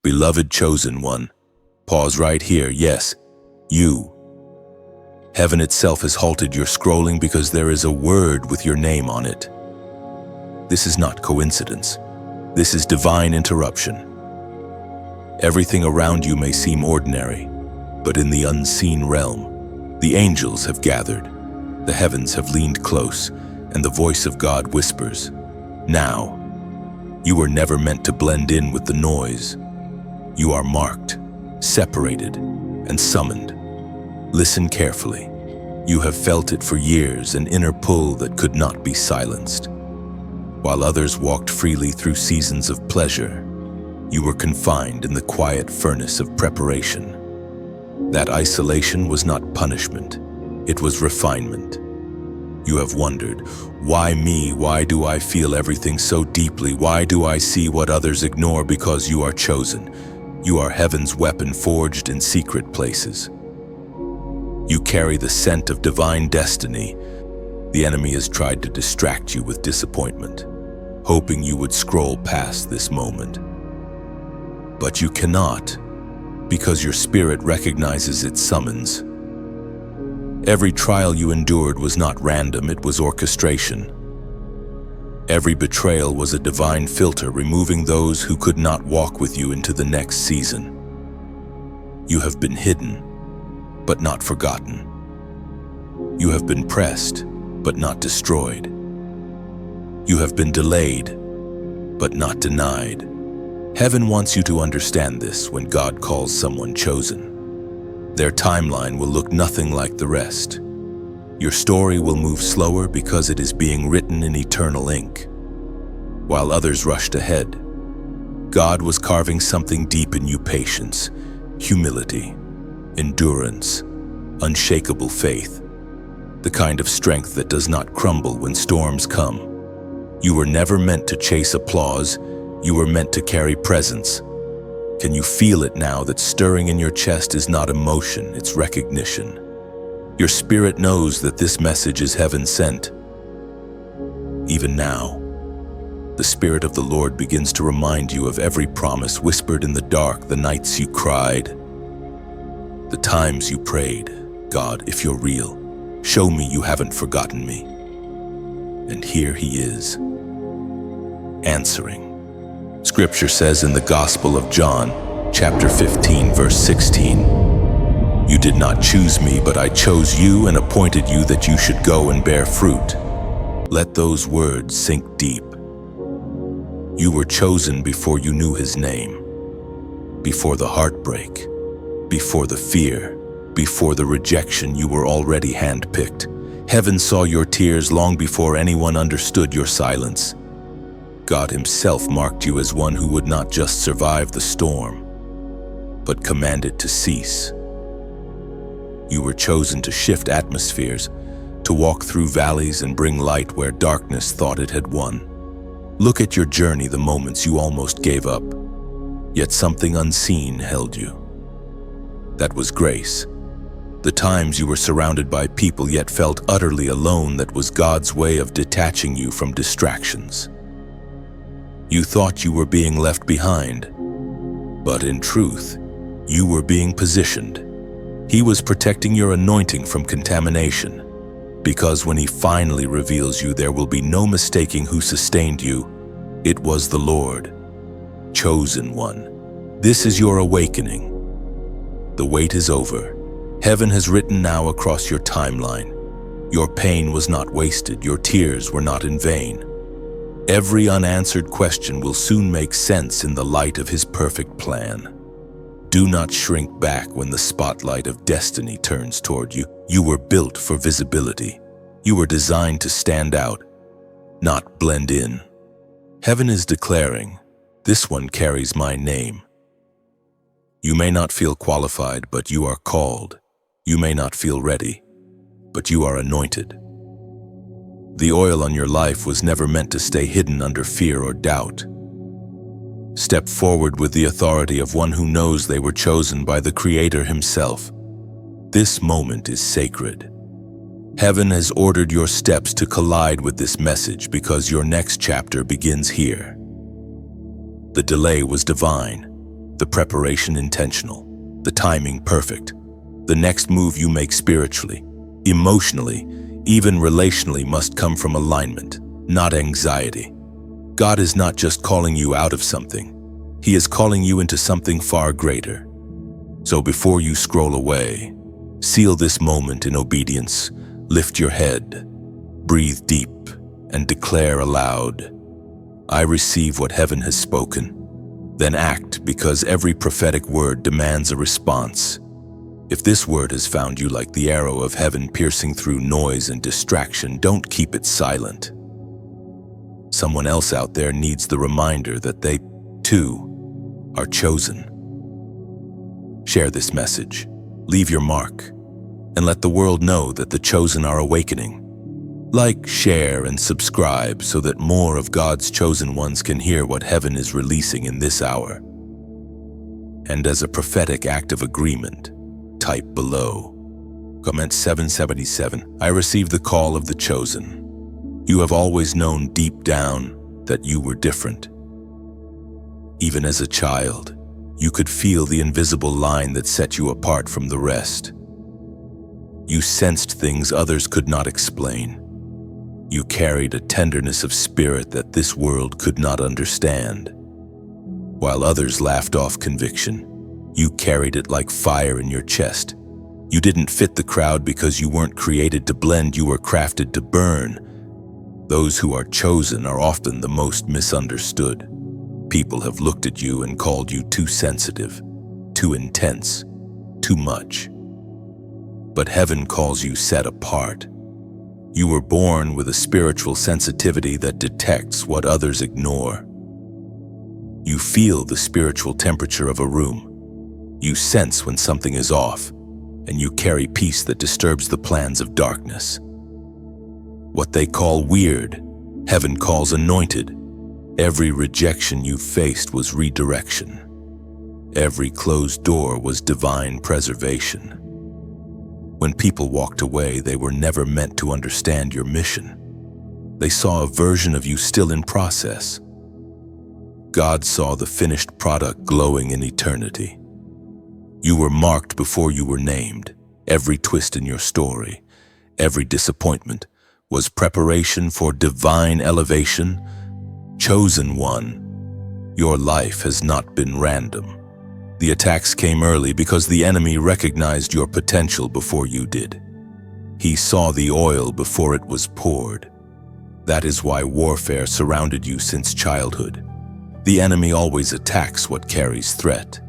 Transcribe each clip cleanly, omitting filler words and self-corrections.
Beloved chosen one, pause right here. Yes, you. Heaven itself has halted your scrolling because there is a word with your name on it. This is not coincidence. This is divine interruption. Everything around you may seem ordinary, but in the unseen realm, the angels have gathered, the heavens have leaned close, and the voice of God whispers, "Now." You were never meant to blend in with the noise. You are marked, separated, and summoned. Listen carefully. You have felt it for years, an inner pull that could not be silenced. While others walked freely through seasons of pleasure, you were confined in the quiet furnace of preparation. That isolation was not punishment, it was refinement. You have wondered, why me? Why do I feel everything so deeply? Why do I see what others ignore? Because you are chosen. You are heaven's weapon forged in secret places. You carry the scent of divine destiny. The enemy has tried to distract you with disappointment, hoping you would scroll past this moment. But you cannot, because your spirit recognizes its summons. Every trial you endured was not random, it was orchestration. Every betrayal was a divine filter, removing those who could not walk with you into the next season. You have been hidden, but not forgotten. You have been pressed, but not destroyed. You have been delayed, but not denied. Heaven wants you to understand this when God calls someone chosen. Their timeline will look nothing like the rest. Your story will move slower because it is being written in eternal ink. While others rushed ahead, God was carving something deep in you: patience, humility, endurance, unshakable faith, the kind of strength that does not crumble when storms come. You were never meant to chase applause, you were meant to carry presence. Can you feel it now that stirring in your chest is not emotion, it's recognition? Your spirit knows that this message is heaven sent. Even now, the Spirit of the Lord begins to remind you of every promise whispered in the dark, the nights you cried, the times you prayed, "God, if you're real, show me you haven't forgotten me." And here he is, answering. Scripture says in the Gospel of John, chapter 15, verse 16, "You did not choose me, but I chose you and appointed you that you should go and bear fruit." Let those words sink deep. You were chosen before you knew his name, before the heartbreak, before the fear, before the rejection. You were already handpicked. Heaven saw your tears long before anyone understood your silence. God himself marked you as one who would not just survive the storm, but command it to cease. You were chosen to shift atmospheres, to walk through valleys and bring light where darkness thought it had won. Look at your journey, the moments you almost gave up, yet something unseen held you. That was grace. The times you were surrounded by people yet felt utterly alone, that was God's way of detaching you from distractions. You thought you were being left behind, but in truth, you were being positioned. He was protecting your anointing from contamination, because when he finally reveals you, there will be no mistaking who sustained you. It was the Lord, chosen one. This is your awakening. The wait is over. Heaven has written now across your timeline. Your pain was not wasted, your tears were not in vain. Every unanswered question will soon make sense in the light of his perfect plan. Do not shrink back when the spotlight of destiny turns toward you. You were built for visibility. You were designed to stand out, not blend in. Heaven is declaring, "This one carries my name." You may not feel qualified, but you are called. You may not feel ready, but you are anointed. The oil on your life was never meant to stay hidden under fear or doubt. Step forward with the authority of one who knows they were chosen by the Creator himself. This moment is sacred. Heaven has ordered your steps to collide with this message because your next chapter begins here. The delay was divine. the preparation intentional, the timing perfect. The next move you make spiritually, emotionally, even relationally must come from alignment, not anxiety. God is not just calling you out of something. He is calling you into something far greater. So before you scroll away, seal this moment in obedience, lift your head, breathe deep, and declare aloud, I receive what heaven has spoken. Then act, because every prophetic word demands a response. If this word has found you like the arrow of heaven piercing through noise and distraction, don't keep it silent. Someone else out there needs the reminder that they, too, are chosen. Share this message, leave your mark, and let the world know that the chosen are awakening. Like, share, and subscribe so that more of God's chosen ones can hear what heaven is releasing in this hour. And as a prophetic act of agreement, type below. Comment 777. I received the call of the chosen. You have always known deep down that you were different. Even as a child, you could feel the invisible line that set you apart from the rest. You sensed things others could not explain. You carried a tenderness of spirit that this world could not understand. While others laughed off conviction, you carried it like fire in your chest. You didn't fit the crowd because you weren't created to blend, you were crafted to burn. Those who are chosen are often the most misunderstood. People have looked at you and called you too sensitive, too intense, too much. But heaven calls you set apart. You were born with a spiritual sensitivity that detects what others ignore. You feel the spiritual temperature of a room. You sense when something is off, and you carry peace that disturbs the plans of darkness. What they call weird, heaven calls anointed. Every rejection you faced was redirection. Every closed door was divine preservation. When people walked away, they were never meant to understand your mission. They saw a version of you still in process. God saw the finished product glowing in eternity. You were marked before you were named. Every twist in your story, every disappointment, was preparation for divine elevation. Chosen one, your life has not been random. The attacks came early because the enemy recognized your potential before you did. He saw the oil before it was poured. That is why warfare surrounded you since childhood. The enemy always attacks what carries threat.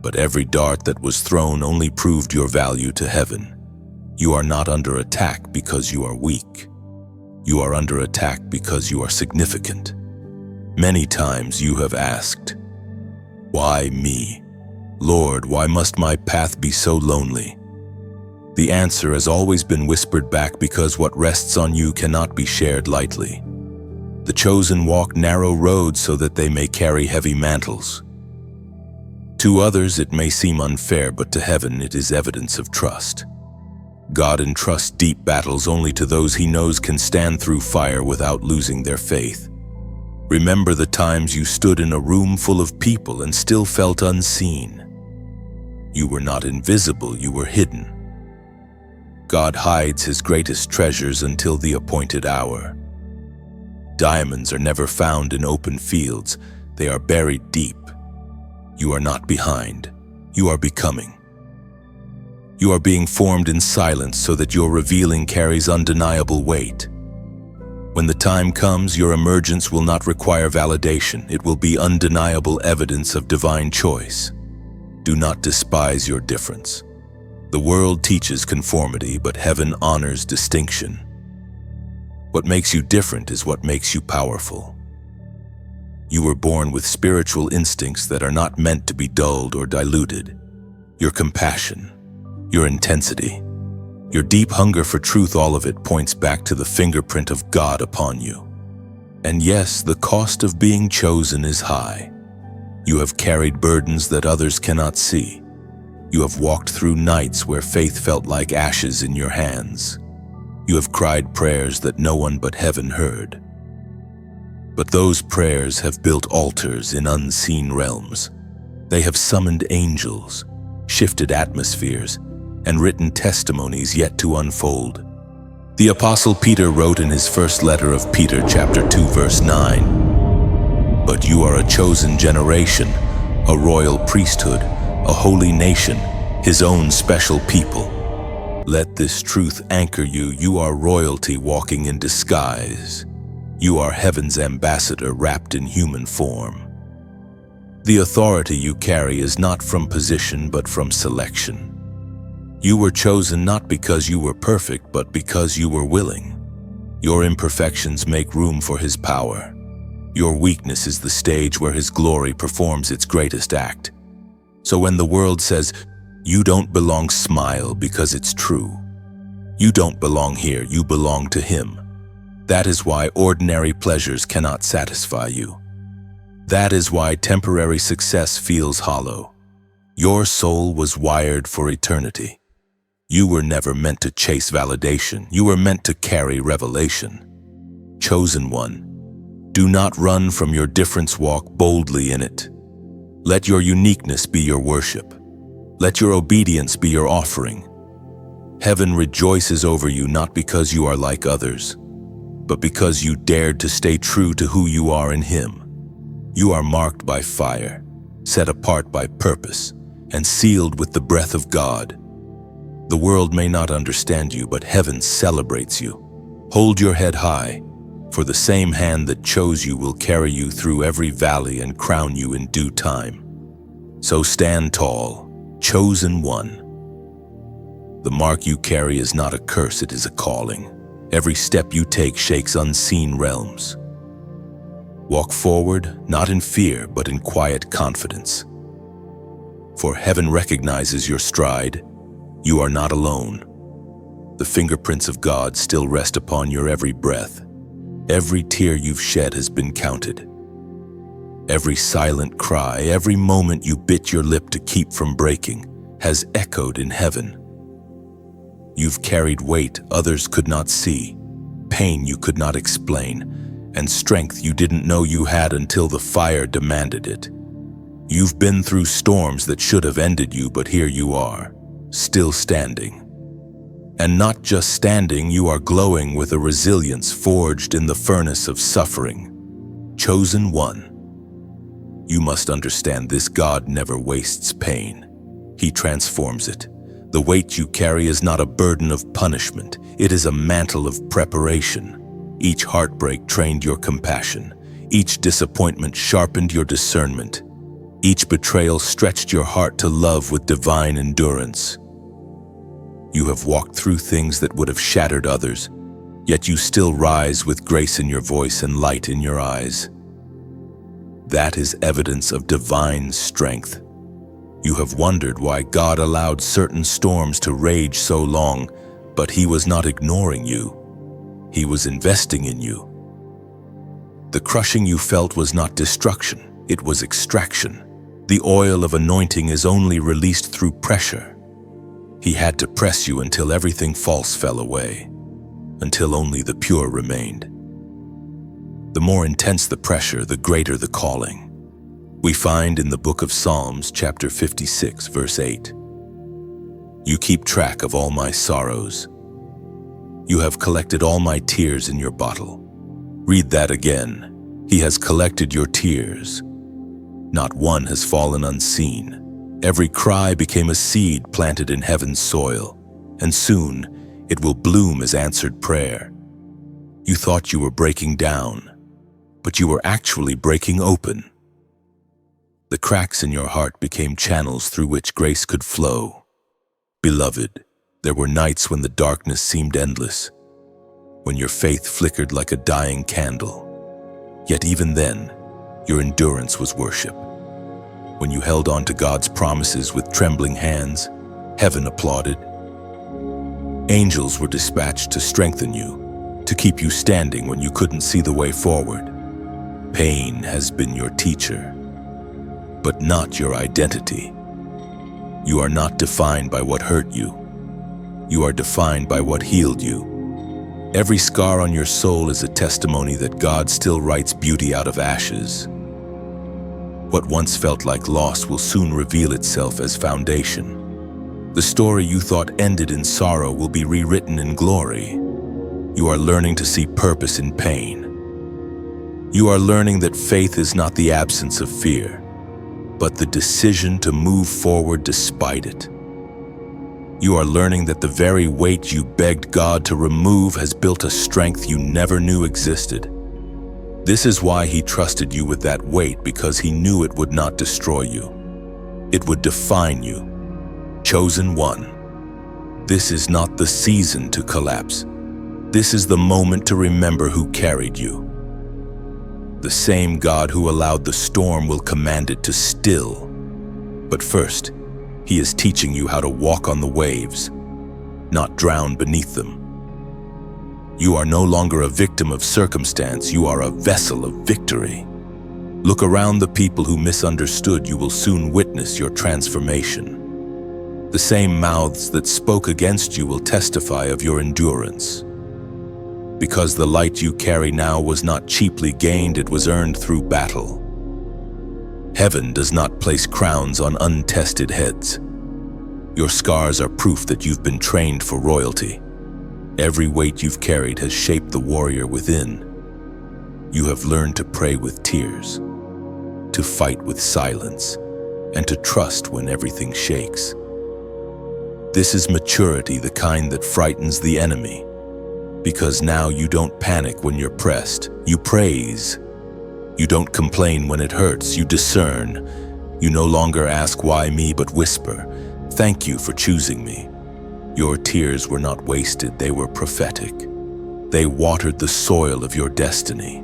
But every dart that was thrown only proved your value to heaven. You are not under attack because you are weak. You are under attack because you are significant. Many times you have asked, why me? Lord, why must my path be so lonely? The answer has always been whispered back, because what rests on you cannot be shared lightly. The chosen walk narrow roads so that they may carry heavy mantles. To others it may seem unfair, but to heaven it is evidence of trust. God entrusts deep battles only to those he knows can stand through fire without losing their faith. Remember the times you stood in a room full of people and still felt unseen. You were not invisible, you were hidden. God hides his greatest treasures until the appointed hour. Diamonds are never found in open fields, they are buried deep. You are not behind, you are becoming. You are being formed in silence so that your revealing carries undeniable weight. When the time comes, your emergence will not require validation. It will be undeniable evidence of divine choice. Do not despise your difference. The world teaches conformity, but heaven honors distinction. What makes you different is what makes you powerful. You were born with spiritual instincts that are not meant to be dulled or diluted. Your compassion, your intensity, your deep hunger for truth, all of it points back to the fingerprint of God upon you. And yes, the cost of being chosen is high. You have carried burdens that others cannot see. You have walked through nights where faith felt like ashes in your hands. You have cried prayers that no one but heaven heard. But those prayers have built altars in unseen realms. They have summoned angels, shifted atmospheres, and written testimonies yet to unfold. The Apostle Peter wrote in his first letter of Peter, chapter 2, verse 9, "But you are a chosen generation, a royal priesthood, a holy nation, his own special people." Let this truth anchor you. You are royalty walking in disguise. You are heaven's ambassador wrapped in human form. The authority you carry is not from position but from selection. You were chosen not because you were perfect, but because you were willing. Your imperfections make room for his power. Your weakness is the stage where his glory performs its greatest act. So when the world says, "You don't belong," smile, because it's true. You don't belong here, you belong to him. That is why ordinary pleasures cannot satisfy you. That is why temporary success feels hollow. Your soul was wired for eternity. You were never meant to chase validation. You were meant to carry revelation. Chosen one, do not run from your difference, walk boldly in it. Let your uniqueness be your worship. Let your obedience be your offering. Heaven rejoices over you not because you are like others, but because you dared to stay true to who you are in him. You are marked by fire, set apart by purpose, and sealed with the breath of God. The world may not understand you, but heaven celebrates you. Hold your head high, for the same hand that chose you will carry you through every valley and crown you in due time. So stand tall, chosen one. The mark you carry is not a curse, it is a calling. Every step you take shakes unseen realms. Walk forward, not in fear, but in quiet confidence. For heaven recognizes your stride. You are not alone. The fingerprints of God still rest upon your every breath. Every tear you've shed has been counted. Every silent cry, every moment you bit your lip to keep from breaking, has echoed in heaven. You've carried weight others could not see, pain you could not explain, and strength you didn't know you had until the fire demanded it. You've been through storms that should have ended you, but here you are, still standing. And not just standing, you are glowing with a resilience forged in the furnace of suffering. Chosen one. You must understand this: God never wastes pain. He transforms it. The weight you carry is not a burden of punishment. It is a mantle of preparation. Each heartbreak trained your compassion. Each disappointment sharpened your discernment. Each betrayal stretched your heart to love with divine endurance. You have walked through things that would have shattered others, yet you still rise with grace in your voice and light in your eyes. That is evidence of divine strength. You have wondered why God allowed certain storms to rage so long, but He was not ignoring you. He was investing in you. The crushing you felt was not destruction, it was extraction. The oil of anointing is only released through pressure. He had to press you until everything false fell away, until only the pure remained. The more intense the pressure, the greater the calling. We find in the book of Psalms, chapter 56, verse 8, "You keep track of all my sorrows. You have collected all my tears in your bottle." Read that again. He has collected your tears. Not one has fallen unseen. Every cry became a seed planted in heaven's soil, and soon it will bloom as answered prayer. You thought you were breaking down, but you were actually breaking open. The cracks in your heart became channels through which grace could flow. Beloved, there were nights when the darkness seemed endless, when your faith flickered like a dying candle. Yet even then, your endurance was worship. When you held on to God's promises with trembling hands, heaven applauded. Angels were dispatched to strengthen you, to keep you standing when you couldn't see the way forward. Pain has been your teacher, but not your identity. You are not defined by what hurt you. You are defined by what healed you. Every scar on your soul is a testimony that God still writes beauty out of ashes. What once felt like loss will soon reveal itself as foundation. The story you thought ended in sorrow will be rewritten in glory. You are learning to see purpose in pain. You are learning that faith is not the absence of fear, but the decision to move forward despite it. You are learning that the very weight you begged God to remove has built a strength you never knew existed. This is why He trusted you with that weight, because He knew it would not destroy you. It would define you. Chosen one. This is not the season to collapse. This is the moment to remember who carried you. The same God who allowed the storm will command it to still. But first, He is teaching you how to walk on the waves, not drown beneath them. You are no longer a victim of circumstance, you are a vessel of victory. Look around the people who misunderstood, you will soon witness your transformation. The same mouths that spoke against you will testify of your endurance. Because the light you carry now was not cheaply gained, it was earned through battle. Heaven does not place crowns on untested heads. Your scars are proof that you've been trained for royalty. Every weight you've carried has shaped the warrior within. You have learned to pray with tears, to fight with silence, and to trust when everything shakes. This is maturity, the kind that frightens the enemy. Because now you don't panic when you're pressed, you praise. You don't complain when it hurts, you discern. You no longer ask why me, but whisper, thank you for choosing me. Your tears were not wasted, they were prophetic. They watered the soil of your destiny.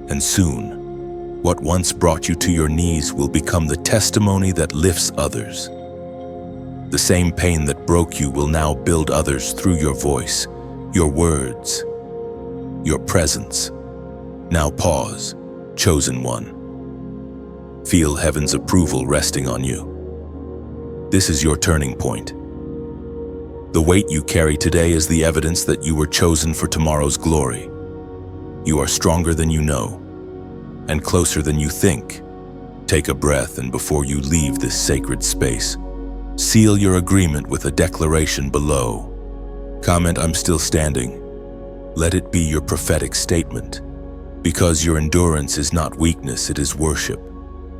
And soon, what once brought you to your knees will become the testimony that lifts others. The same pain that broke you will now build others through your voice, your words, your presence. Now pause, chosen one. Feel heaven's approval resting on you. This is your turning point. The weight you carry today is the evidence that you were chosen for tomorrow's glory. You are stronger than you know, and closer than you think. Take a breath, and before you leave this sacred space, seal your agreement with a declaration below. Comment, I'm still standing. Let it be your prophetic statement. Because your endurance is not weakness, it is worship.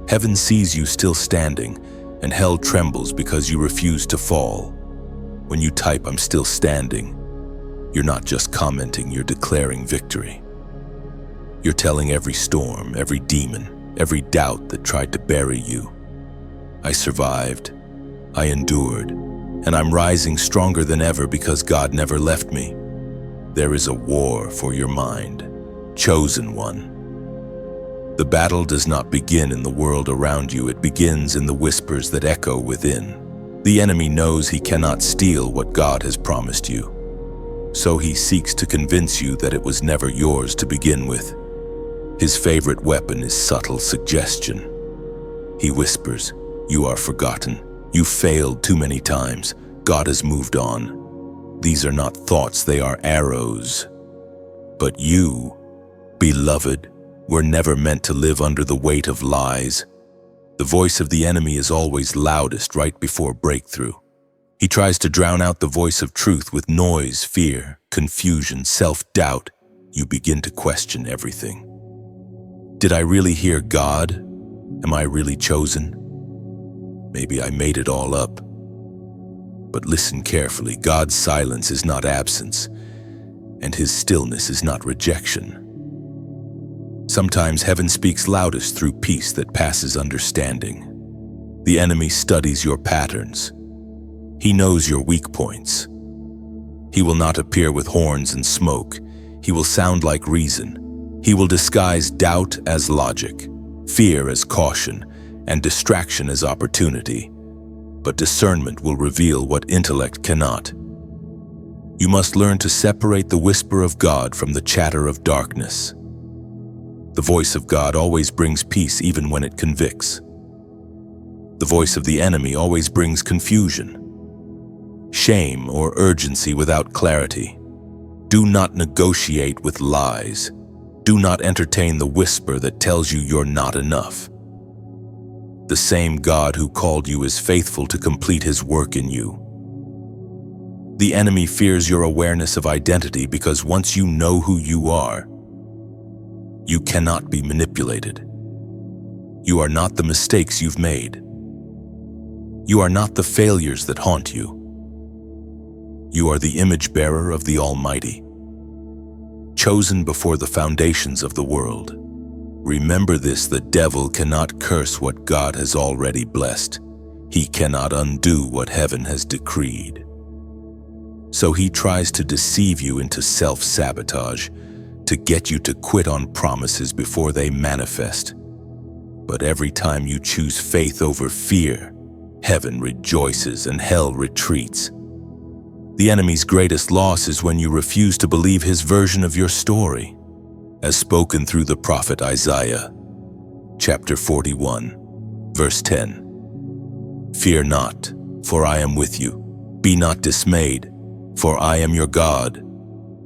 Heaven sees you still standing, and hell trembles because you refuse to fall. When you type, I'm still standing, you're not just commenting, you're declaring victory. You're telling every storm, every demon, every doubt that tried to bury you, I survived, I endured, and I'm rising stronger than ever because God never left me. There is a war for your mind, chosen one. The battle does not begin in the world around you, it begins in the whispers that echo within. The enemy knows he cannot steal what God has promised you, so he seeks to convince you that it was never yours to begin with. His favorite weapon is subtle suggestion. He whispers, you are forgotten, you failed too many times, God has moved on. These are not thoughts, they are arrows. But you, beloved, were never meant to live under the weight of lies. The voice of the enemy is always loudest right before breakthrough. He tries to drown out the voice of truth with noise, fear, confusion, self-doubt. You begin to question everything. Did I really hear God? Am I really chosen? Maybe I made it all up. But listen carefully, God's silence is not absence, and His stillness is not rejection. Sometimes heaven speaks loudest through peace that passes understanding. The enemy studies your patterns. He knows your weak points. He will not appear with horns and smoke. He will sound like reason. He will disguise doubt as logic, fear as caution, and distraction as opportunity. But discernment will reveal what intellect cannot. You must learn to separate the whisper of God from the chatter of darkness. The voice of God always brings peace even when it convicts. The voice of the enemy always brings confusion, shame, or urgency without clarity. Do not negotiate with lies. Do not entertain the whisper that tells you you're not enough. The same God who called you is faithful to complete his work in you. The enemy fears your awareness of identity because once you know who you are, you cannot be manipulated. You are not the mistakes you've made. You are not the failures that haunt you. You are the image bearer of the Almighty, chosen before the foundations of the world. Remember this: the devil cannot curse what God has already blessed. He cannot undo what heaven has decreed. So he tries to deceive you into self-sabotage, to get you to quit on promises before they manifest. But every time you choose faith over fear, heaven rejoices and hell retreats. The enemy's greatest loss is when you refuse to believe his version of your story, as spoken through the prophet Isaiah, chapter 41, verse 10. Fear not, for I am with you. Be not dismayed, for I am your God.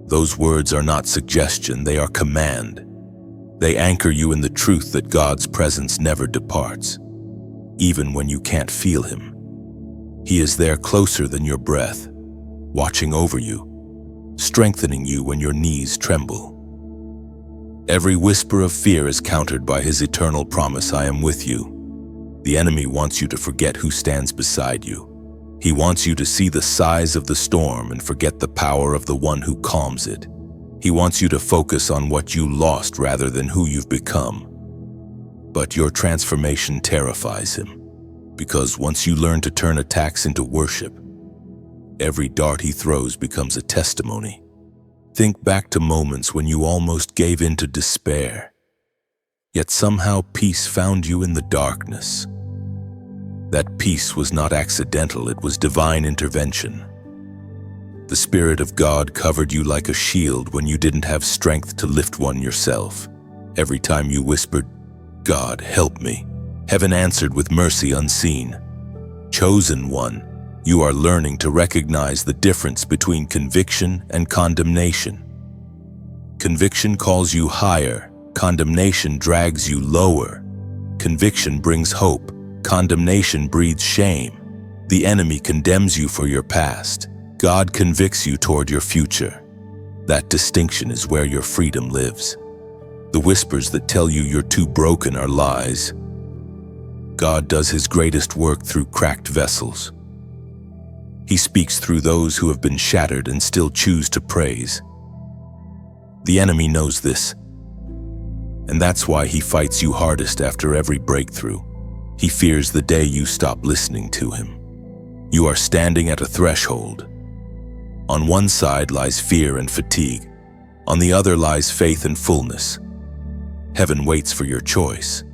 Those words are not suggestion, they are command. They anchor you in the truth that God's presence never departs, even when you can't feel him. He is there closer than your breath, watching over you, strengthening you when your knees tremble. Every whisper of fear is countered by his eternal promise, I am with you. The enemy wants you to forget who stands beside you. He wants you to see the size of the storm and forget the power of the one who calms it. He wants you to focus on what you lost rather than who you've become. But your transformation terrifies him, because once you learn to turn attacks into worship, every dart he throws becomes a testimony. Think back to moments when you almost gave in to despair, yet somehow peace found you in the darkness. That peace was not accidental, it was divine intervention. The Spirit of God covered you like a shield when you didn't have strength to lift one yourself. Every time you whispered, God, help me, heaven answered with mercy unseen. Chosen one, you are learning to recognize the difference between conviction and condemnation. Conviction calls you higher, condemnation drags you lower. Conviction brings hope, condemnation breeds shame. The enemy condemns you for your past. God convicts you toward your future. That distinction is where your freedom lives. The whispers that tell you you're too broken are lies. God does his greatest work through cracked vessels. He speaks through those who have been shattered and still choose to praise. The enemy knows this, and that's why he fights you hardest after every breakthrough. He fears the day you stop listening to him. You are standing at a threshold. On one side lies fear and fatigue. On the other lies faith and fullness. Heaven waits for your choice.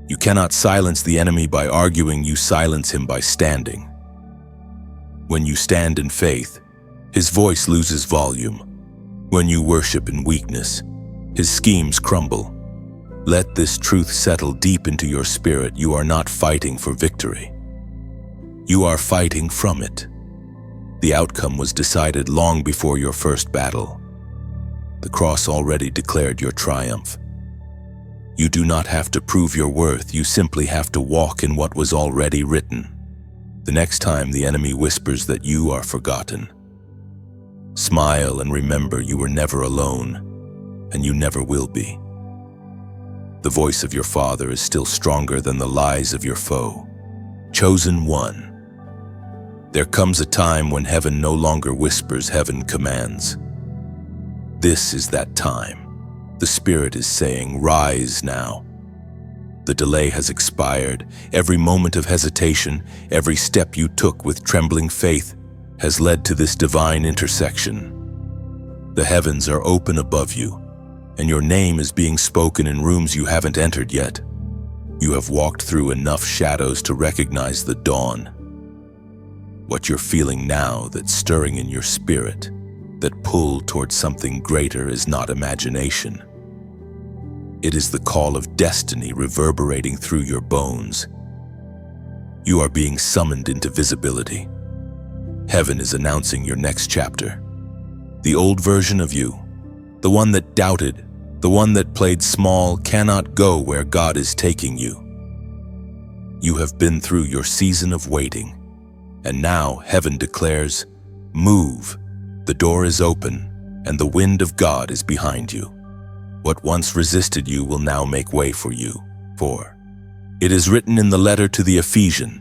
You cannot silence the enemy by arguing, you silence him by standing. When you stand in faith, his voice loses volume. When you worship in weakness, his schemes crumble. Let this truth settle deep into your spirit. You are not fighting for victory. You are fighting from it. The outcome was decided long before your first battle. The cross already declared your triumph. You do not have to prove your worth, you simply have to walk in what was already written. The next time the enemy whispers that you are forgotten, smile and remember you were never alone, and you never will be. The voice of your Father is still stronger than the lies of your foe. Chosen one. There comes a time when heaven no longer whispers, heaven commands. This is that time. The Spirit is saying, rise now. The delay has expired. Every moment of hesitation, every step you took with trembling faith has led to this divine intersection. The heavens are open above you, and your name is being spoken in rooms you haven't entered yet. You have walked through enough shadows to recognize the dawn. What you're feeling now that's stirring in your spirit, that pull towards something greater, is not imagination. It is the call of destiny reverberating through your bones. You are being summoned into visibility. Heaven is announcing your next chapter. The old version of you, the one that doubted, the one that played small, cannot go where God is taking you. You have been through your season of waiting, and now heaven declares, move. The door is open, and the wind of God is behind you. What once resisted you will now make way for you. For it is written in the letter to the Ephesians,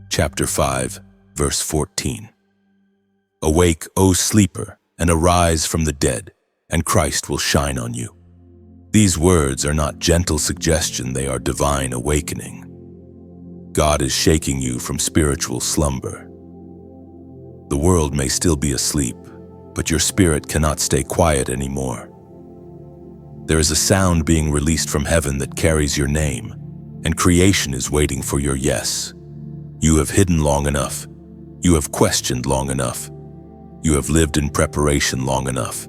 chapter 5, verse 14. Awake, O sleeper, and arise from the dead, and Christ will shine on you. These words are not gentle suggestion, they are divine awakening. God is shaking you from spiritual slumber. The world may still be asleep, but your spirit cannot stay quiet anymore. There is a sound being released from heaven that carries your name, and creation is waiting for your yes. You have hidden long enough. You have questioned long enough. You have lived in preparation long enough.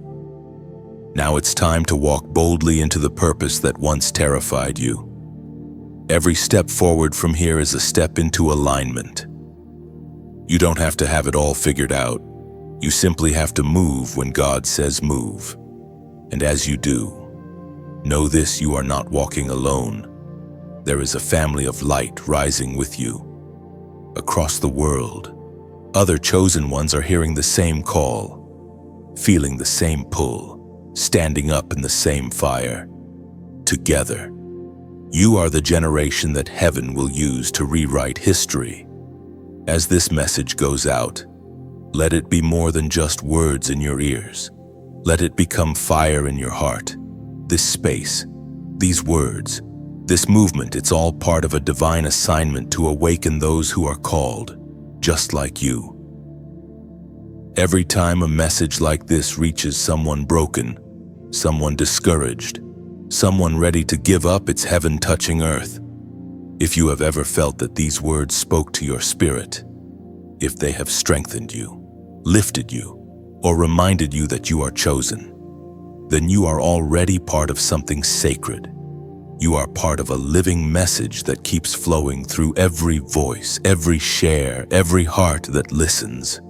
Now it's time to walk boldly into the purpose that once terrified you. Every step forward from here is a step into alignment. You don't have to have it all figured out. You simply have to move when God says move. And as you do, know this: you are not walking alone. There is a family of light rising with you. Across the world, other chosen ones are hearing the same call, feeling the same pull, standing up in the same fire. Together, you are the generation that heaven will use to rewrite history. As this message goes out, let it be more than just words in your ears. Let it become fire in your heart. This space, these words, this movement, it's all part of a divine assignment to awaken those who are called, just like you. Every time a message like this reaches someone broken, someone discouraged, someone ready to give up, it's heaven touching earth. If you have ever felt that these words spoke to your spirit, if they have strengthened you, lifted you, or reminded you that you are chosen, then you are already part of something sacred. You are part of a living message that keeps flowing through every voice, every share, every heart that listens.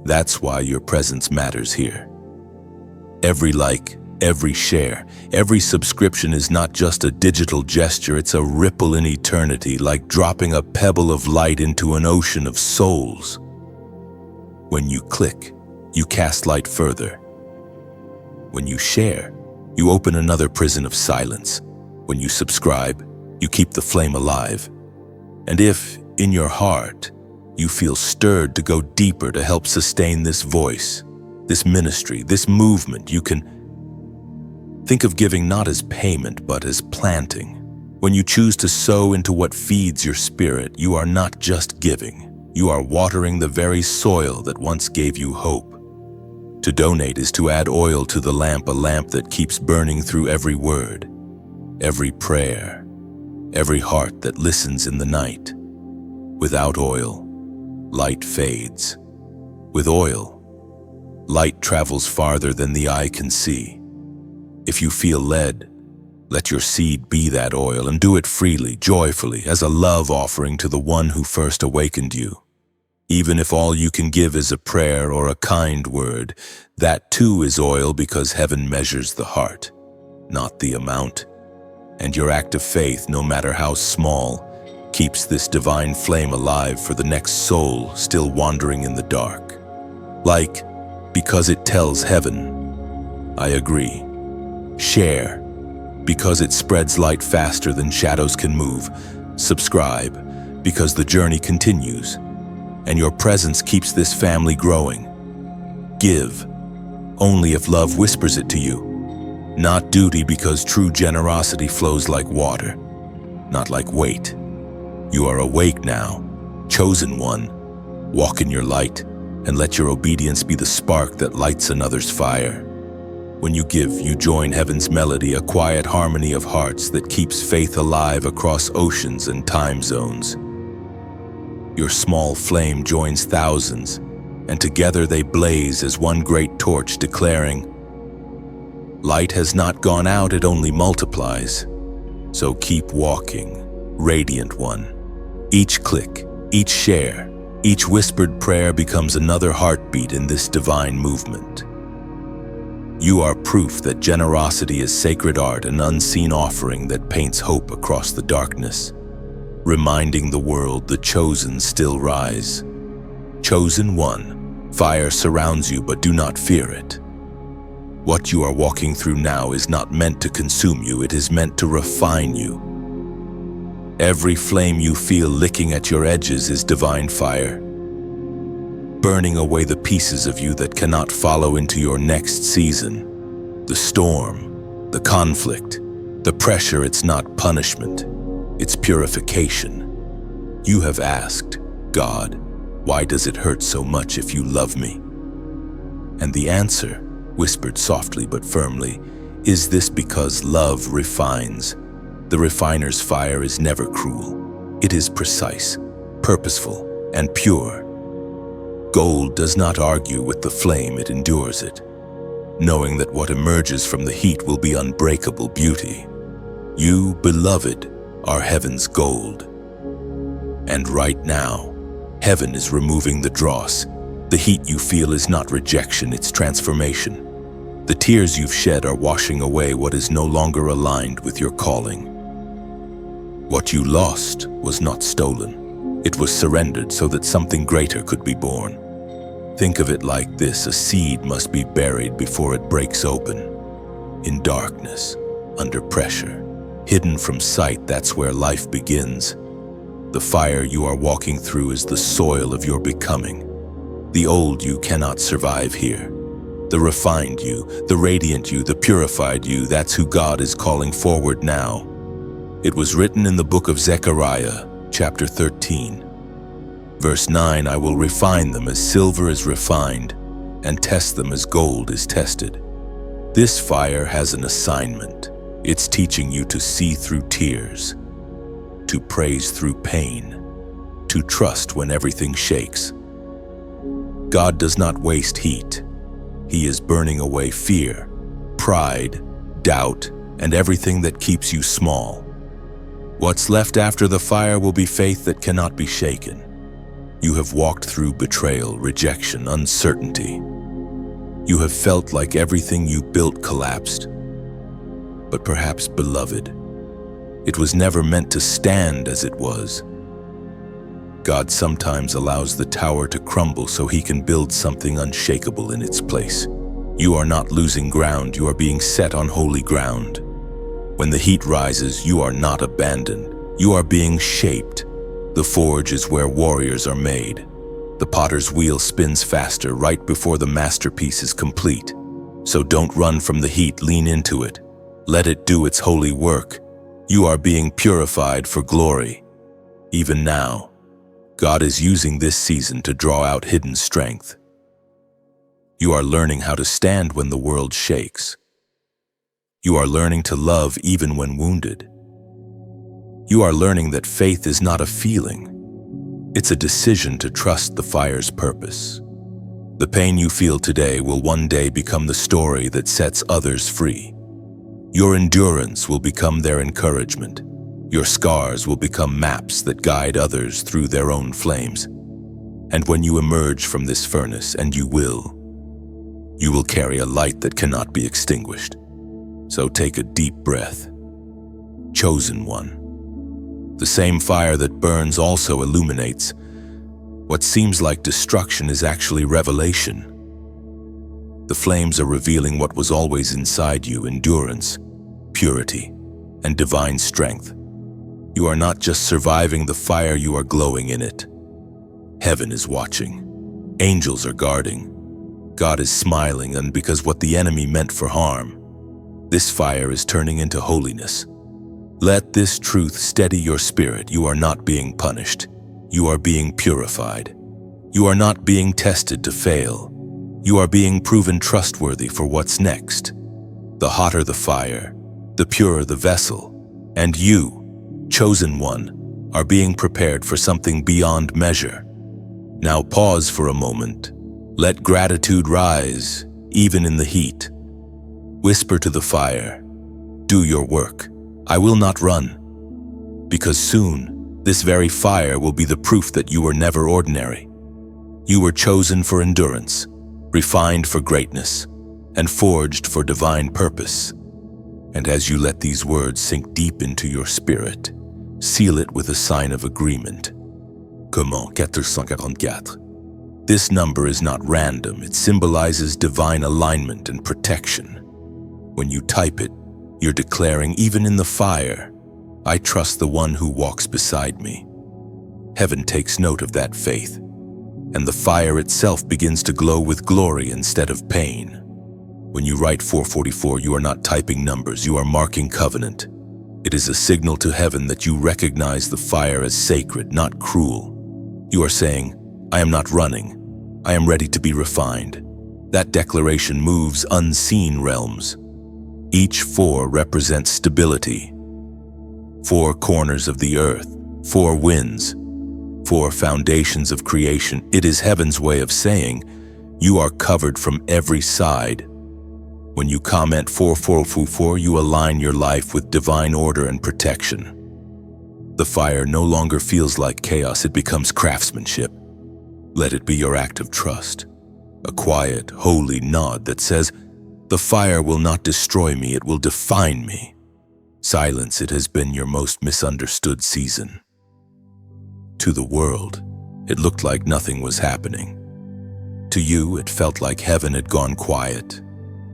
That's why your presence matters here. Every like, every share, every subscription is not just a digital gesture, it's a ripple in eternity, like dropping a pebble of light into an ocean of souls. When you click, you cast light further. When you share, you open another prison of silence. When you subscribe, you keep the flame alive. And if, in your heart, you feel stirred to go deeper to help sustain this voice, this ministry, this movement, you can think of giving not as payment, but as planting. When you choose to sow into what feeds your spirit, you are not just giving, you are watering the very soil that once gave you hope. To donate is to add oil to the lamp, a lamp that keeps burning through every word, every prayer, every heart that listens in the night. Without oil, light fades. With oil, light travels farther than the eye can see. If you feel led, let your seed be that oil, and do it freely, joyfully, as a love offering to the one who first awakened you. Even if all you can give is a prayer or a kind word, that too is oil, because heaven measures the heart, not the amount. And your act of faith, no matter how small, keeps this divine flame alive for the next soul still wandering in the dark. Like, because it tells heaven, I agree. Share, because it spreads light faster than shadows can move. Subscribe, because the journey continues, and your presence keeps this family growing. Give, only if love whispers it to you. Not duty, because true generosity flows like water, not like weight. You are awake now, chosen one. Walk in your light, and let your obedience be the spark that lights another's fire. When you give, you join heaven's melody, a quiet harmony of hearts that keeps faith alive across oceans and time zones. Your small flame joins thousands, and together they blaze as one great torch, declaring, light has not gone out, it only multiplies. So keep walking, radiant one. Each click, each share, each whispered prayer becomes another heartbeat in this divine movement. You are proof that generosity is sacred art, an unseen offering that paints hope across the darkness. reminding the world the chosen still rise. Chosen one, fire surrounds you, but do not fear it. What you are walking through now is not meant to consume you, it is meant to refine you. Every flame you feel licking at your edges is divine fire, burning away the pieces of you that cannot follow into your next season. The storm, the conflict, the pressure, it's not punishment, it's purification. You have asked, God, why does it hurt so much if you love me? And the answer, whispered softly but firmly, is this: because love refines. The refiner's fire is never cruel. It is precise, purposeful, and pure. Gold does not argue with the flame, it endures it, knowing that what emerges from the heat will be unbreakable beauty. You, beloved, are heaven's gold. And right now, heaven is removing the dross. The heat you feel is not rejection, it's transformation. The tears you've shed are washing away what is no longer aligned with your calling. What you lost was not stolen. It was surrendered so that something greater could be born. Think of it like this: a seed must be buried before it breaks open. In darkness, under pressure, hidden from sight, that's where life begins. The fire you are walking through is the soil of your becoming. The old you cannot survive here. The refined you, the radiant you, the purified you, that's who God is calling forward now. It was written in the book of Zechariah, chapter 13. Verse 9, I will refine them as silver is refined, and test them as gold is tested. This fire has an assignment. It's teaching you to see through tears, to praise through pain, to trust when everything shakes. God does not waste heat. He is burning away fear, pride, doubt, and everything that keeps you small. What's left after the fire will be faith that cannot be shaken. You have walked through betrayal, rejection, uncertainty. You have felt like everything you built collapsed. But perhaps, beloved, it was never meant to stand as it was. God sometimes allows the tower to crumble so he can build something unshakable in its place. You are not losing ground, you are being set on holy ground. When the heat rises, you are not abandoned, you are being shaped. The forge is where warriors are made. The potter's wheel spins faster right before the masterpiece is complete. So don't run from the heat, lean into it. Let it do its holy work. You are being purified for glory. Even now, God is using this season to draw out hidden strength. You are learning how to stand when the world shakes. You are learning to love even when wounded. You are learning that faith is not a feeling. It's a decision to trust the fire's purpose. The pain you feel today will one day become the story that sets others free. Your endurance will become their encouragement. Your scars will become maps that guide others through their own flames. And when you emerge from this furnace, and you will carry a light that cannot be extinguished. So take a deep breath. Chosen one. The same fire that burns also illuminates. What seems like destruction is actually revelation. The flames are revealing what was always inside you: endurance, purity, and divine strength. You are not just surviving the fire, you are glowing in it. Heaven is watching. Angels are guarding. God is smiling, and because what the enemy meant for harm, this fire is turning into holiness. Let this truth steady your spirit. You are not being punished. You are being purified. You are not being tested to fail. You are being proven trustworthy for what's next. The hotter the fire, the purer the vessel. And you, chosen one, are being prepared for something beyond measure. Now pause for a moment. Let gratitude rise, even in the heat. Whisper to the fire, do your work. I will not run. Because soon, this very fire will be the proof that you were never ordinary. You were chosen for endurance, refined for greatness, and forged for divine purpose. And as you let these words sink deep into your spirit, Seal it with a sign of agreement. Comment 444. This number is not random. It symbolizes divine alignment and protection. When you type it, you're declaring, even in the fire, I trust the one who walks beside me. Heaven takes note of that faith, and the fire itself begins to glow with glory instead of pain. When you write 444, you are not typing numbers, you are marking covenant. It is a signal to heaven that you recognize the fire as sacred, not cruel. You are saying, I am not running. I am ready to be refined. That declaration moves unseen realms. Each 4 represents stability. 4 corners of the earth, 4 winds, 4 foundations of creation. It is heaven's way of saying, you are covered from every side. When you comment 4444, you align your life with divine order and protection. The fire no longer feels like chaos, it becomes craftsmanship. Let it be your act of trust, a quiet, holy nod that says, the fire will not destroy me, it will define me. Silence, it has been your most misunderstood season. To the world, it looked like nothing was happening. To you, it felt like heaven had gone quiet.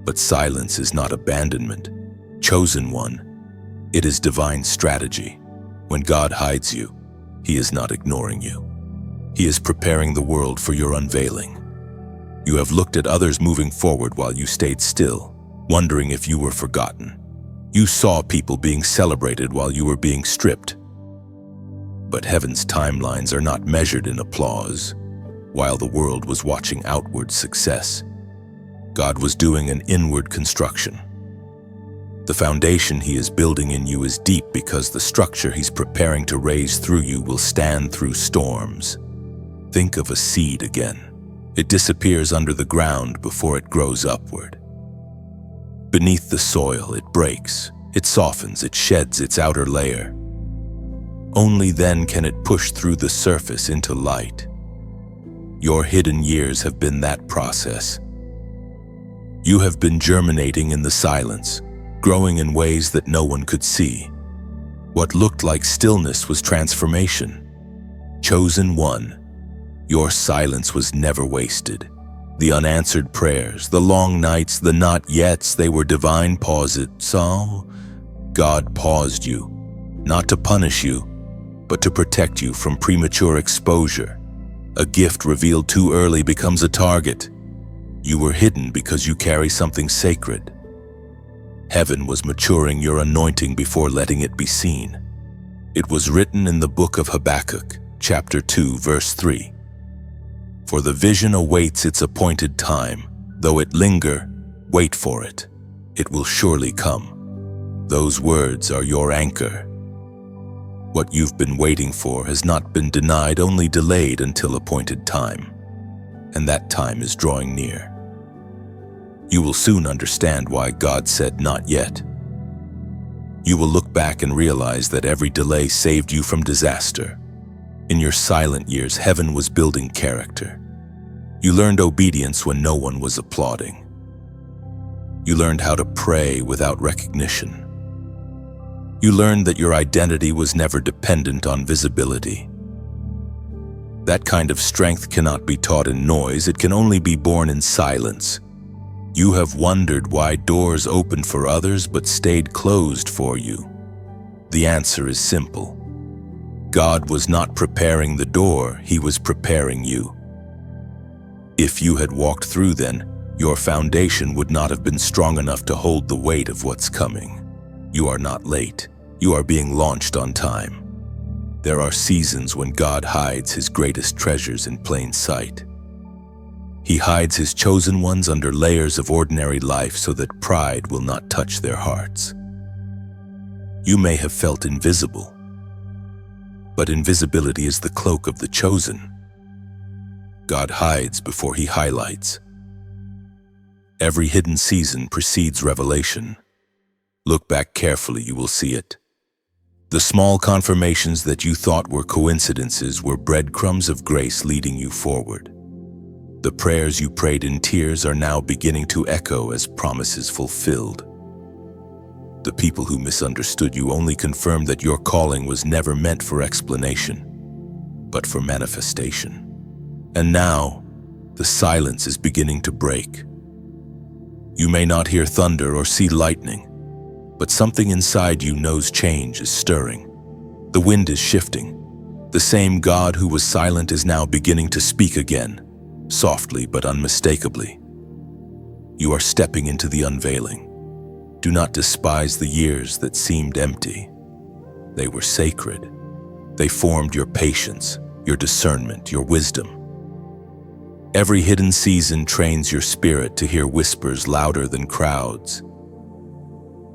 But silence is not abandonment. Chosen one, it is divine strategy. When God hides you, He is not ignoring you. He is preparing the world for your unveiling. You have looked at others moving forward while you stayed still, wondering if you were forgotten. You saw people being celebrated while you were being stripped. But heaven's timelines are not measured in applause. While the world was watching outward success, God was doing an inward construction. The foundation He is building in you is deep because the structure He's preparing to raise through you will stand through storms. Think of a seed again. It disappears under the ground before it grows upward. Beneath the soil, it breaks, it softens, it sheds its outer layer. Only then can it push through the surface into light. Your hidden years have been that process. You have been germinating in the silence, growing in ways that no one could see. What looked like stillness was transformation. Chosen one, your silence was never wasted. The unanswered prayers, the long nights, the not yets, they were divine pauses. So, God paused you, not to punish you, but to protect you from premature exposure. A gift revealed too early becomes a target. You were hidden because you carry something sacred. Heaven was maturing your anointing before letting it be seen. It was written in the book of Habakkuk, chapter 2, verse 3. For the vision awaits its appointed time. Though it linger, wait for it. It will surely come. Those words are your anchor. What you've been waiting for has not been denied, only delayed until appointed time. And that time is drawing near. You will soon understand why God said not yet. You will look back and realize that every delay saved you from disaster. In your silent years, heaven was building character. You learned obedience when no one was applauding. You learned how to pray without recognition. You learned that your identity was never dependent on visibility. That kind of strength cannot be taught in noise, it can only be born in silence. You have wondered why doors opened for others but stayed closed for you. The answer is simple. God was not preparing the door, He was preparing you. If you had walked through then, your foundation would not have been strong enough to hold the weight of what's coming. You are not late. You are being launched on time. There are seasons when God hides His greatest treasures in plain sight. He hides His chosen ones under layers of ordinary life so that pride will not touch their hearts. You may have felt invisible, but invisibility is the cloak of the chosen. God hides before He highlights. Every hidden season precedes revelation. Look back carefully, you will see it. The small confirmations that you thought were coincidences were breadcrumbs of grace leading you forward. The prayers you prayed in tears are now beginning to echo as promises fulfilled. The people who misunderstood you only confirmed that your calling was never meant for explanation, but for manifestation. And now, the silence is beginning to break. You may not hear thunder or see lightning, but something inside you knows change is stirring. The wind is shifting. The same God who was silent is now beginning to speak again, softly but unmistakably. You are stepping into the unveiling. Do not despise the years that seemed empty. They were sacred. They formed your patience, your discernment, your wisdom. Every hidden season trains your spirit to hear whispers louder than crowds.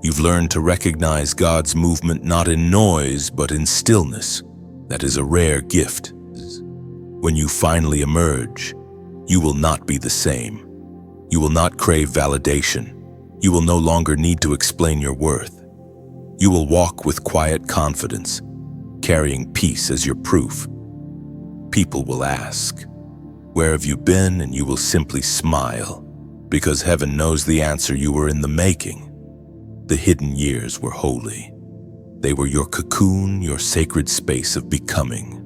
You've learned to recognize God's movement not in noise, but in stillness. That is a rare gift. When you finally emerge, you will not be the same. You will not crave validation. You will no longer need to explain your worth. You will walk with quiet confidence, carrying peace as your proof. People will ask, "Where have you been?" And you will simply smile, because heaven knows the answer. You were in the making. The hidden years were holy. They were your cocoon, your sacred space of becoming.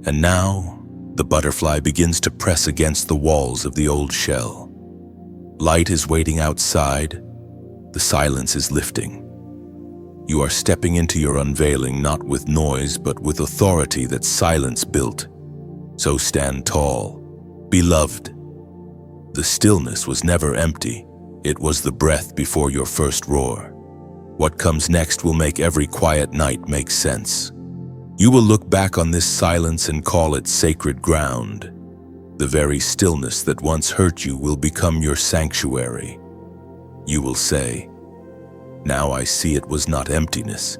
And now, the butterfly begins to press against the walls of the old shell. Light is waiting outside. The silence is lifting. You are stepping into your unveiling not with noise, but with authority that silence built. So stand tall, beloved. The stillness was never empty. It was the breath before your first roar. What comes next will make every quiet night make sense. You will look back on this silence and call it sacred ground. The very stillness that once hurt you will become your sanctuary. You will say, "Now I see it was not emptiness.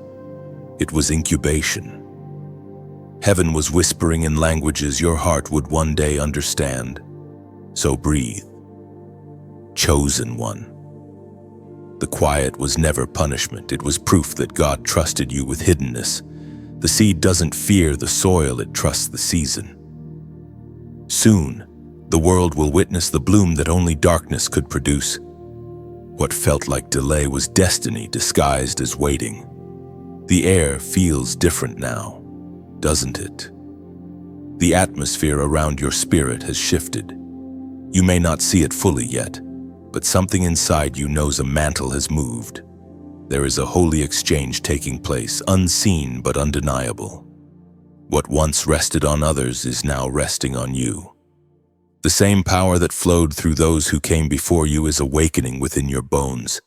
It was incubation." Heaven was whispering in languages your heart would one day understand. So breathe. Chosen one. The quiet was never punishment. It was proof that God trusted you with hiddenness. The seed doesn't fear the soil, it trusts the season. Soon, the world will witness the bloom that only darkness could produce. What felt like delay was destiny disguised as waiting. The air feels different now, doesn't it? The atmosphere around your spirit has shifted. You may not see it fully yet, but something inside you knows a mantle has moved. There is a holy exchange taking place, unseen but undeniable. What once rested on others is now resting on you. The same power that flowed through those who came before you is awakening within your bones.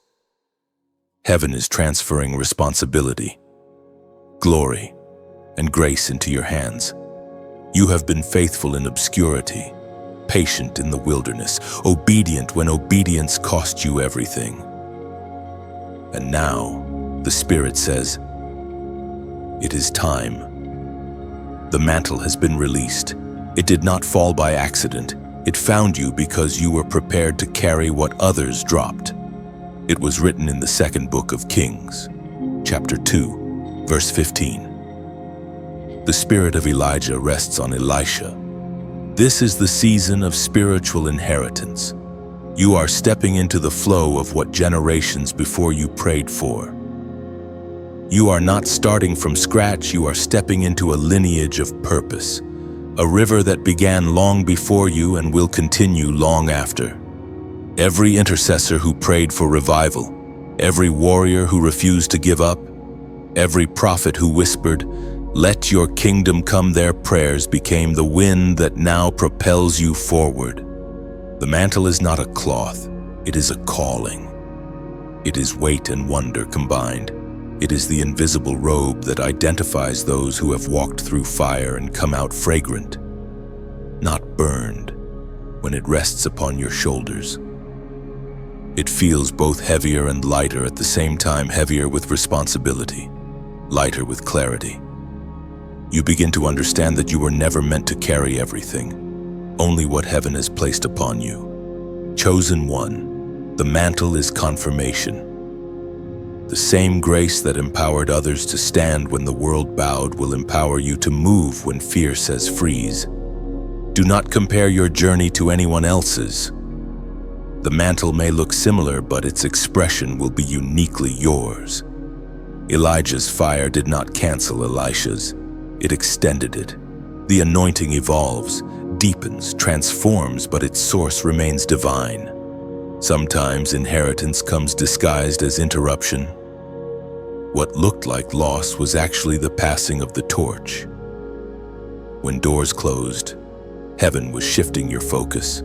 Heaven is transferring responsibility, glory, and grace into your hands. You have been faithful in obscurity, patient in the wilderness, obedient when obedience cost you everything. And now, the Spirit says, it is time. The mantle has been released. It did not fall by accident. It found you because you were prepared to carry what others dropped. It was written in the second book of Kings, chapter 2, verse 15. The spirit of Elijah rests on Elisha. This is the season of spiritual inheritance. You are stepping into the flow of what generations before you prayed for. You are not starting from scratch, you are stepping into a lineage of purpose, a river that began long before you and will continue long after. Every intercessor who prayed for revival, every warrior who refused to give up, every prophet who whispered, "Let your kingdom come," their prayers became the wind that now propels you forward. The mantle is not a cloth, it is a calling. It is weight and wonder combined. It is the invisible robe that identifies those who have walked through fire and come out fragrant, not burned, when it rests upon your shoulders. It feels both heavier and lighter at the same time, heavier with responsibility, lighter with clarity. You begin to understand that you were never meant to carry everything, only what heaven has placed upon you. Chosen one, the mantle is confirmation. The same grace that empowered others to stand when the world bowed will empower you to move when fear says freeze. Do not compare your journey to anyone else's. The mantle may look similar, but its expression will be uniquely yours. Elijah's fire did not cancel Elisha's. It extended it. The anointing evolves, deepens, transforms, but its source remains divine. Sometimes inheritance comes disguised as interruption. What looked like loss was actually the passing of the torch. When doors closed, heaven was shifting your focus.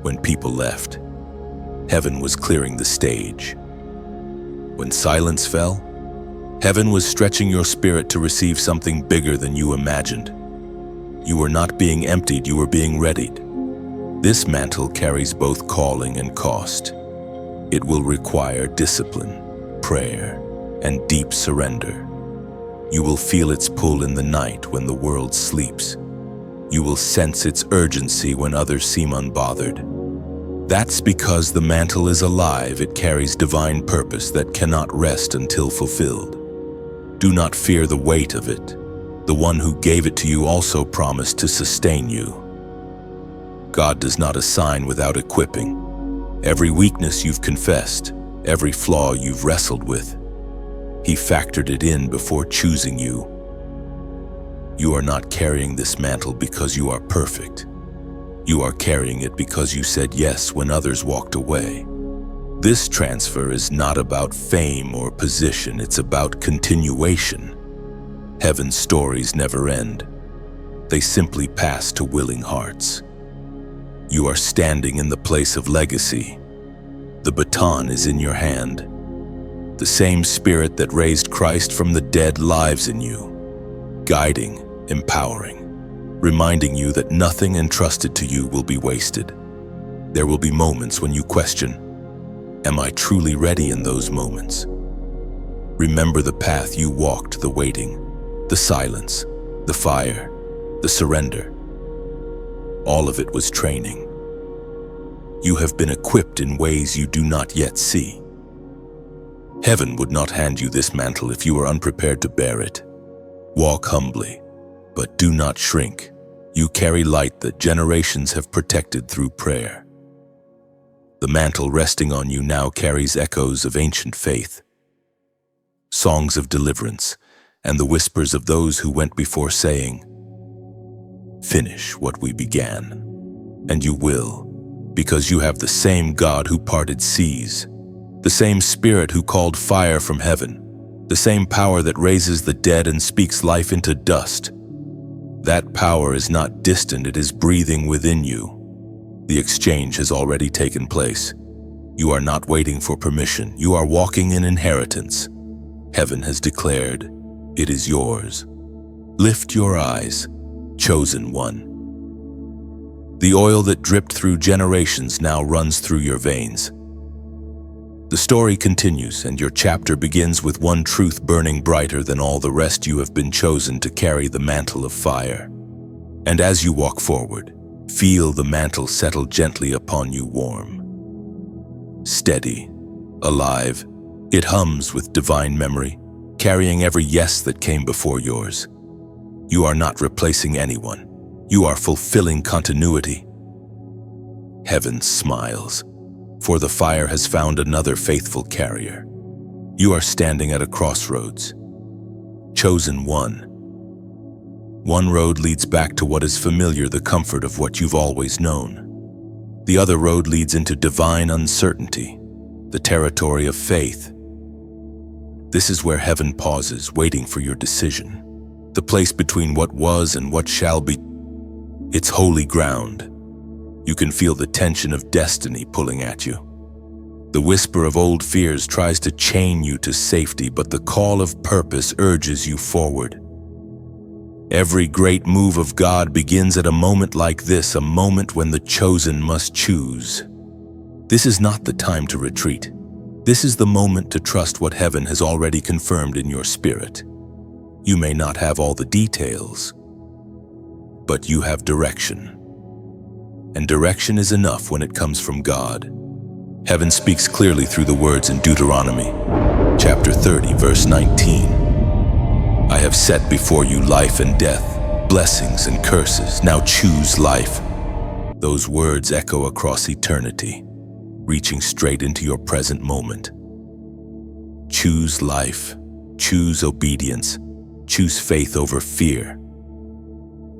When people left, heaven was clearing the stage. When silence fell, heaven was stretching your spirit to receive something bigger than you imagined. You were not being emptied, you were being readied. This mantle carries both calling and cost. It will require discipline, prayer, and deep surrender. You will feel its pull in the night when the world sleeps. You will sense its urgency when others seem unbothered. That's because the mantle is alive. It carries divine purpose that cannot rest until fulfilled. Do not fear the weight of it. The one who gave it to you also promised to sustain you. God does not assign without equipping. Every weakness you've confessed, every flaw you've wrestled with, He factored it in before choosing you. You are not carrying this mantle because you are perfect. You are carrying it because you said yes when others walked away. This transfer is not about fame or position, it's about continuation. Heaven's stories never end. They simply pass to willing hearts. You are standing in the place of legacy. The baton is in your hand. The same Spirit that raised Christ from the dead lives in you, guiding, empowering, reminding you that nothing entrusted to you will be wasted. There will be moments when you question, am I truly ready? In those moments, remember the path you walked, the waiting, the silence, the fire, the surrender. All of it was training. You have been equipped in ways you do not yet see. Heaven would not hand you this mantle if you were unprepared to bear it. Walk humbly, but do not shrink. You carry light that generations have protected through prayer. The mantle resting on you now carries echoes of ancient faith, songs of deliverance, and the whispers of those who went before saying, "Finish what we began." And you will, because you have the same God who parted seas, the same Spirit who called fire from heaven, the same power that raises the dead and speaks life into dust. That power is not distant, it is breathing within you. The exchange has already taken place. You are not waiting for permission, you are walking in inheritance. Heaven has declared, it is yours. Lift your eyes, chosen one. The oil that dripped through generations now runs through your veins. The story continues, and your chapter begins with one truth burning brighter than all the rest. You have been chosen to carry the mantle of fire. And as you walk forward, feel the mantle settle gently upon you, warm, steady, alive. It hums with divine memory, carrying every yes that came before yours. You are not replacing anyone. You are fulfilling continuity. Heaven smiles, for the fire has found another faithful carrier. You are standing at a crossroads. Chosen one. One road leads back to what is familiar, the comfort of what you've always known. The other road leads into divine uncertainty, the territory of faith. This is where heaven pauses, waiting for your decision. The place between what was and what shall be. It's holy ground. You can feel the tension of destiny pulling at you. The whisper of old fears tries to chain you to safety, but the call of purpose urges you forward. Every great move of God begins at a moment like this, a moment when the chosen must choose. This is not the time to retreat. This is the moment to trust what heaven has already confirmed in your spirit. You may not have all the details, but you have direction. And direction is enough when it comes from God. Heaven speaks clearly through the words in Deuteronomy, chapter 30, verse 19. I have set before you life and death, blessings and curses. Now choose life. Those words echo across eternity, reaching straight into your present moment. Choose life, choose obedience, choose faith over fear.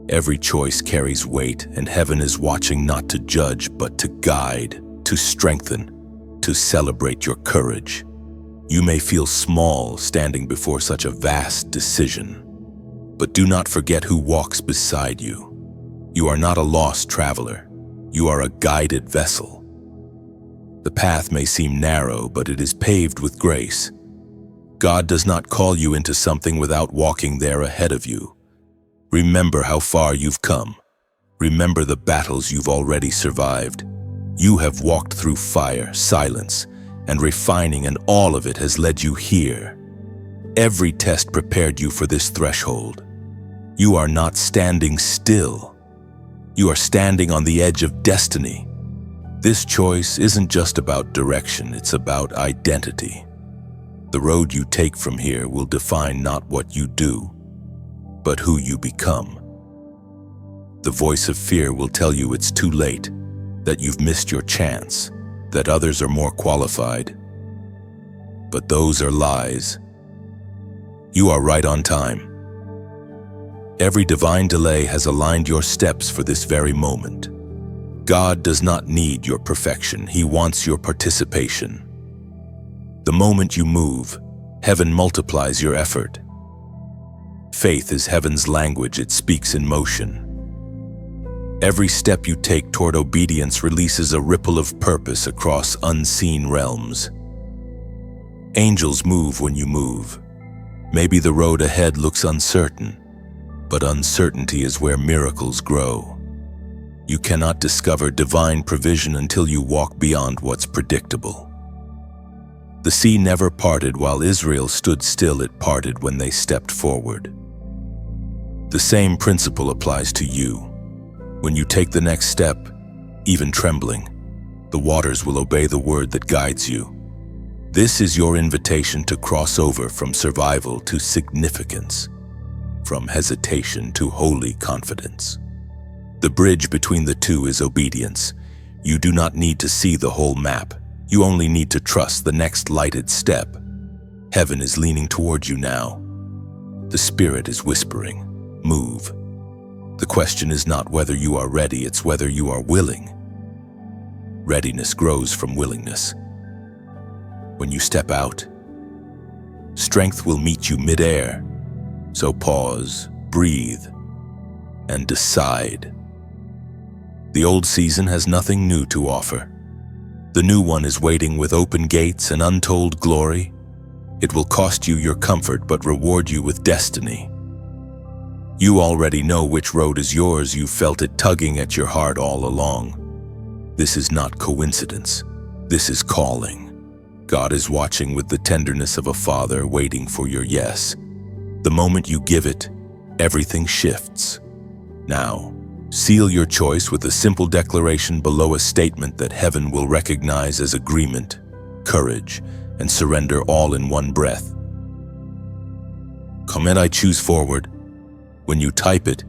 Every choice carries weight, and heaven is watching not to judge, but to guide, to strengthen, to celebrate your courage. You may feel small standing before such a vast decision, but do not forget who walks beside you. You are not a lost traveler. You are a guided vessel. The path may seem narrow, but it is paved with grace. God does not call you into something without walking there ahead of you. Remember how far you've come. Remember the battles you've already survived. You have walked through fire, silence, and refining, and all of it has led you here. Every test prepared you for this threshold. You are not standing still. You are standing on the edge of destiny. This choice isn't just about direction, it's about identity. The road you take from here will define not what you do, but who you become. The voice of fear will tell you it's too late, that you've missed your chance, that others are more qualified. But those are lies. You are right on time. Every divine delay has aligned your steps for this very moment. God does not need your perfection, He wants your participation. The moment you move, heaven multiplies your effort. Faith is heaven's language, it speaks in motion. Every step you take toward obedience releases a ripple of purpose across unseen realms. Angels move when you move. Maybe the road ahead looks uncertain, but uncertainty is where miracles grow. You cannot discover divine provision until you walk beyond what's predictable. The sea never parted while Israel stood still, it parted when they stepped forward. The same principle applies to you. When you take the next step, even trembling, the waters will obey the word that guides you. This is your invitation to cross over from survival to significance, from hesitation to holy confidence. The bridge between the two is obedience. You do not need to see the whole map. You only need to trust the next lighted step. Heaven is leaning toward you now. The Spirit is whispering, move. The question is not whether you are ready, it's whether you are willing. Readiness grows from willingness. When you step out, strength will meet you midair. So pause, breathe, and decide. The old season has nothing new to offer. The new one is waiting with open gates and untold glory. It will cost you your comfort but reward you with destiny. You already know which road is yours, you felt it tugging at your heart all along. This is not coincidence. This is calling. God is watching with the tenderness of a father, waiting for your yes. The moment you give it, everything shifts. Now, seal your choice with a simple declaration below, a statement that heaven will recognize as agreement, courage, and surrender all in one breath. Comment: I choose forward. When you type it,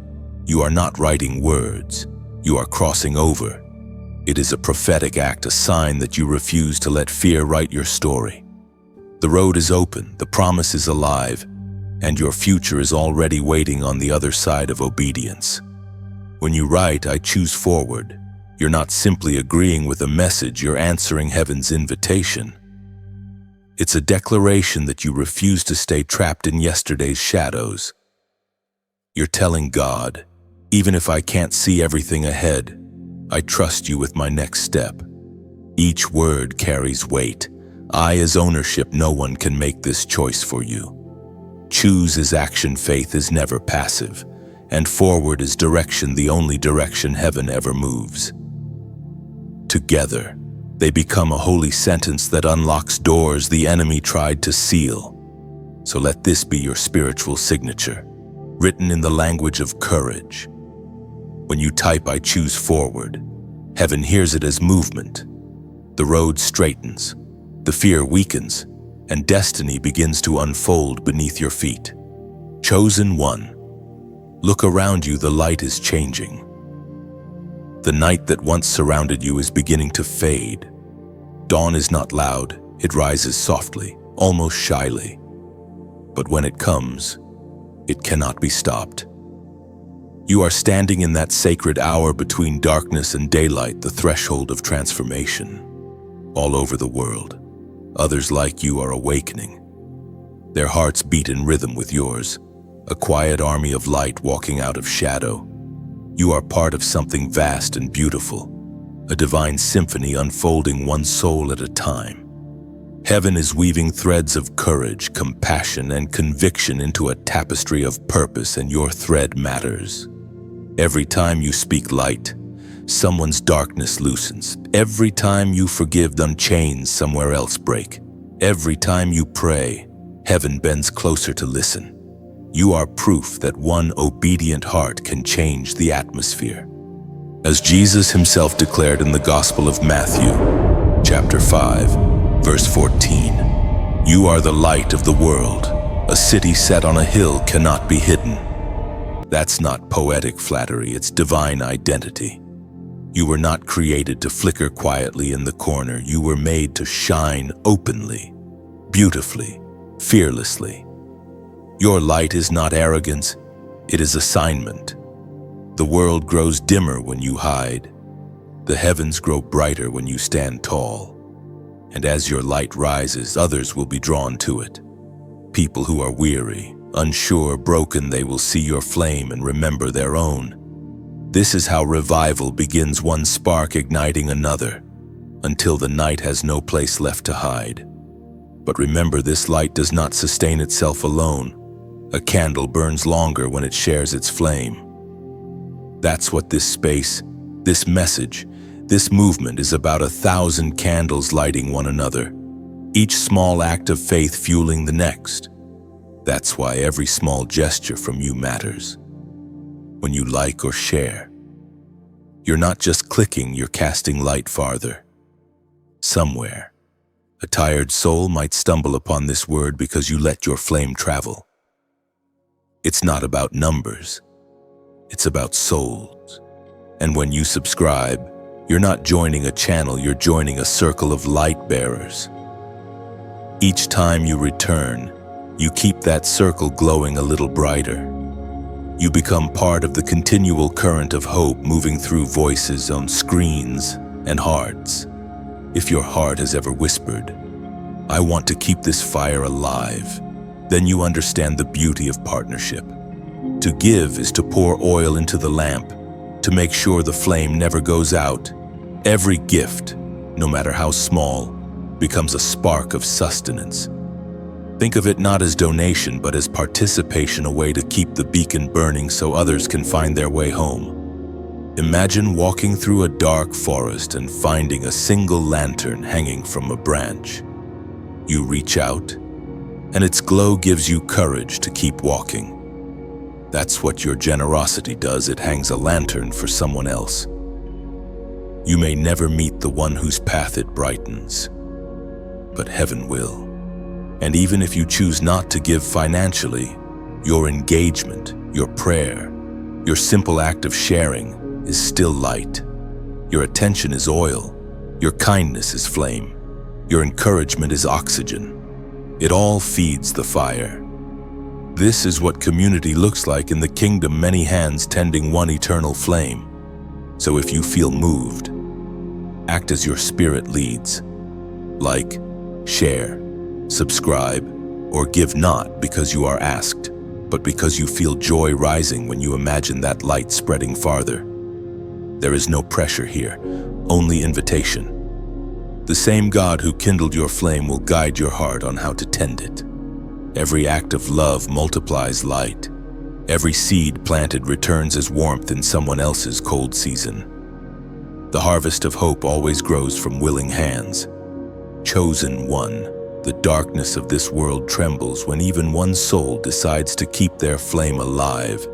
you are not writing words, you are crossing over. It is a prophetic act, a sign that you refuse to let fear write your story. The road is open, the promise is alive, and your future is already waiting on the other side of obedience. When you write, I choose forward, you're not simply agreeing with a message, you're answering heaven's invitation. It's a declaration that you refuse to stay trapped in yesterday's shadows. You're telling God, even if I can't see everything ahead, I trust you with my next step. Each word carries weight. I is ownership, no one can make this choice for you. Choose is action, faith is never passive, and forward is direction, the only direction heaven ever moves. Together, they become a holy sentence that unlocks doors the enemy tried to seal. So let this be your spiritual signature, written in the language of courage. When you type I choose forward, heaven hears it as movement. The road straightens, the fear weakens, and destiny begins to unfold beneath your feet. Chosen one, look around you, the light is changing. The night that once surrounded you is beginning to fade. Dawn is not loud, it rises softly, almost shyly. But when it comes, it cannot be stopped. You are standing in that sacred hour between darkness and daylight, the threshold of transformation. All over the world, others like you are awakening. Their hearts beat in rhythm with yours, a quiet army of light walking out of shadow. You are part of something vast and beautiful, a divine symphony unfolding one soul at a time. Heaven is weaving threads of courage, compassion, and conviction into a tapestry of purpose, and your thread matters. Every time you speak light, someone's darkness loosens. Every time you forgive, then chains somewhere else break. Every time you pray, heaven bends closer to listen. You are proof that one obedient heart can change the atmosphere. As Jesus himself declared in the Gospel of Matthew, chapter 5, verse 14, "You are the light of the world. A city set on a hill cannot be hidden." That's not poetic flattery, it's divine identity. You were not created to flicker quietly in the corner. You were made to shine openly, beautifully, fearlessly. Your light is not arrogance, it is assignment. The world grows dimmer when you hide. The heavens grow brighter when you stand tall. And as your light rises, others will be drawn to it. People who are weary, unsure, broken, they will see your flame and remember their own. This is how revival begins, one spark igniting another, until the night has no place left to hide. But remember, this light does not sustain itself alone. A candle burns longer when it shares its flame. That's what this space, this message, this movement is about: 1,000 candles lighting one another, each small act of faith fueling the next. That's why every small gesture from you matters. When you like or share, you're not just clicking, you're casting light farther. Somewhere, a tired soul might stumble upon this word because you let your flame travel. It's not about numbers, it's about souls. And when you subscribe, you're not joining a channel, you're joining a circle of light bearers. Each time you return, you keep that circle glowing a little brighter. You become part of the continual current of hope moving through voices on screens and hearts. If your heart has ever whispered, "I want to keep this fire alive," then you understand the beauty of partnership. To give is to pour oil into the lamp, to make sure the flame never goes out. Every gift, no matter how small, becomes a spark of sustenance. Think of it not as donation, but as participation, a way to keep the beacon burning so others can find their way home. Imagine walking through a dark forest and finding a single lantern hanging from a branch. You reach out, and its glow gives you courage to keep walking. That's what your generosity does. It hangs a lantern for someone else. You may never meet the one whose path it brightens, but heaven will. And even if you choose not to give financially, your engagement, your prayer, your simple act of sharing is still light. Your attention is oil, your kindness is flame, your encouragement is oxygen. It all feeds the fire. This is what community looks like in the kingdom, many hands tending one eternal flame. So if you feel moved, act as your spirit leads. Like, share, subscribe, or give, not because you are asked, but because you feel joy rising when you imagine that light spreading farther. There is no pressure here, only invitation. The same God who kindled your flame will guide your heart on how to tend it. Every act of love multiplies light. Every seed planted returns as warmth in someone else's cold season. The harvest of hope always grows from willing hands. Chosen one. The darkness of this world trembles when even one soul decides to keep their flame alive.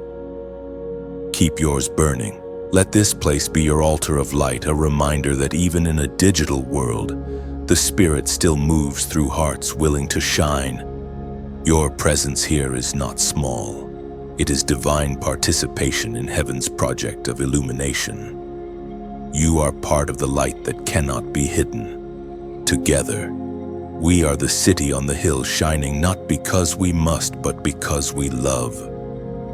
Keep yours burning. Let this place be your altar of light, a reminder that even in a digital world, the Spirit still moves through hearts willing to shine. Your presence here is not small. It is divine participation in heaven's project of illumination. You are part of the light that cannot be hidden. Together, we are the city on the hill shining not because we must, but because we love.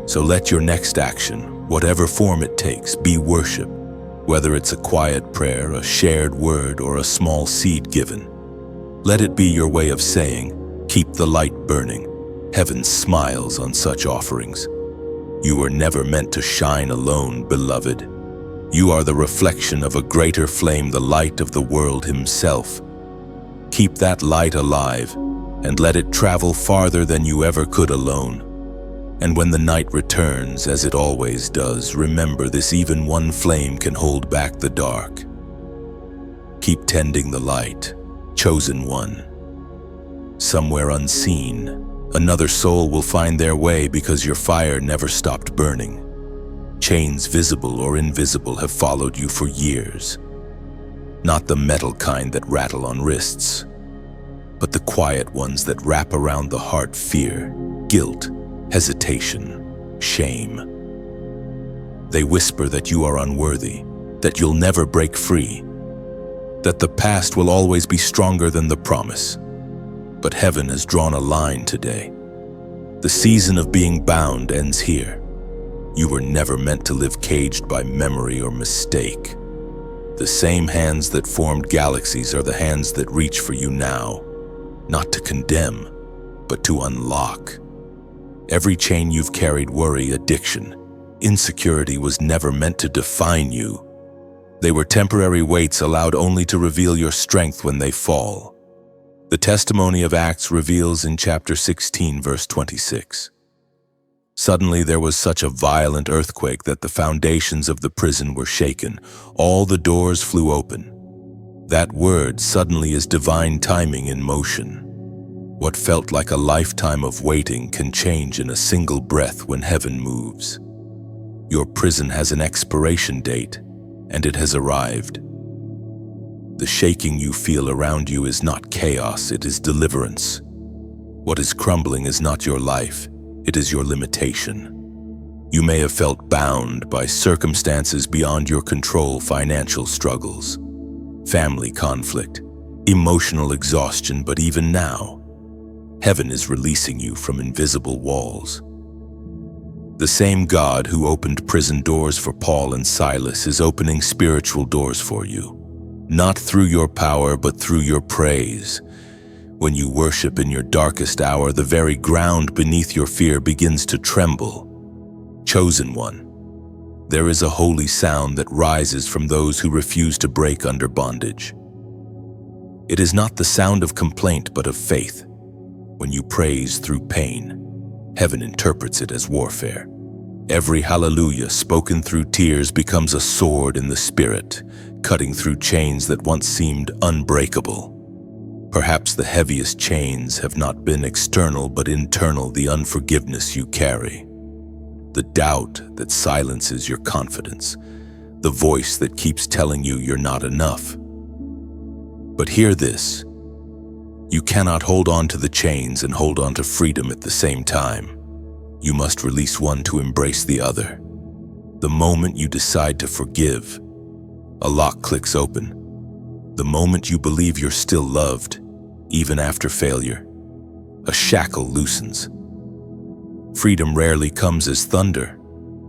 So let your next action, whatever form it takes, be worship. Whether it's a quiet prayer, a shared word, or a small seed given. Let it be your way of saying, keep the light burning. Heaven smiles on such offerings. You were never meant to shine alone, beloved. You are the reflection of a greater flame, the light of the world himself. Keep that light alive, and let it travel farther than you ever could alone. And when the night returns, as it always does, remember this: even one flame can hold back the dark. Keep tending the light, chosen one. Somewhere unseen, another soul will find their way because your fire never stopped burning. Chains, visible or invisible, have followed you for years. Not the metal kind that rattle on wrists, but the quiet ones that wrap around the heart: fear, guilt, hesitation, shame. They whisper that you are unworthy, that you'll never break free, that the past will always be stronger than the promise. But heaven has drawn a line today. The season of being bound ends here. You were never meant to live caged by memory or mistake. The same hands that formed galaxies are the hands that reach for you now, not to condemn, but to unlock. Every chain you've carried, worry, addiction, insecurity, was never meant to define you. They were temporary weights allowed only to reveal your strength when they fall. The testimony of Acts reveals in chapter 16, verse 26. Suddenly there was such a violent earthquake that the foundations of the prison were shaken. All the doors flew open. That word, suddenly, is divine timing in motion. What felt like a lifetime of waiting can change in a single breath when heaven moves. Your prison has an expiration date, and it has arrived. The shaking you feel around you is not chaos, it is deliverance. What is crumbling is not your life, it is your limitation. You may have felt bound by circumstances beyond your control: financial struggles, family conflict, emotional exhaustion, but even now, heaven is releasing you from invisible walls. The same God who opened prison doors for Paul and Silas is opening spiritual doors for you, not through your power, but through your praise. When you worship in your darkest hour, the very ground beneath your fear begins to tremble. Chosen one, there is a holy sound that rises from those who refuse to break under bondage. It is not the sound of complaint, but of faith. When you praise through pain, heaven interprets it as warfare. Every hallelujah spoken through tears becomes a sword in the spirit, cutting through chains that once seemed unbreakable. Perhaps the heaviest chains have not been external but internal: the unforgiveness you carry, the doubt that silences your confidence, the voice that keeps telling you you're not enough. But hear this: you cannot hold on to the chains and hold on to freedom at the same time. You must release one to embrace the other. The moment you decide to forgive, a lock clicks open. The moment you believe you're still loved, even after failure, a shackle loosens. Freedom rarely comes as thunder.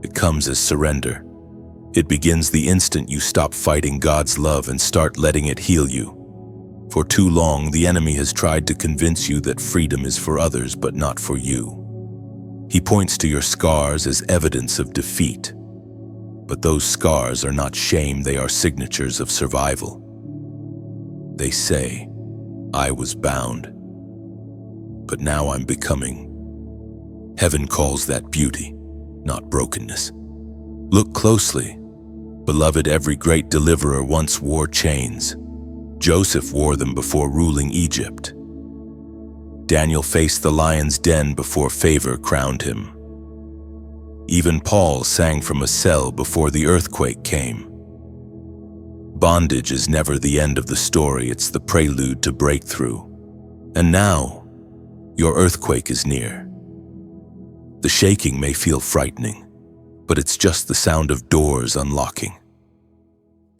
It comes as surrender. It begins the instant you stop fighting God's love and start letting it heal you. For too long, the enemy has tried to convince you that freedom is for others but not for you. He points to your scars as evidence of defeat. But those scars are not shame, they are signatures of survival. They say, I was bound, but now I'm becoming. Heaven calls that beauty, not brokenness. Look closely. Beloved, every great deliverer once wore chains. Joseph wore them before ruling Egypt. Daniel faced the lion's den before favor crowned him. Even Paul sang from a cell before the earthquake came. Bondage is never the end of the story, it's the prelude to breakthrough. And now, your earthquake is near. The shaking may feel frightening, but it's just the sound of doors unlocking.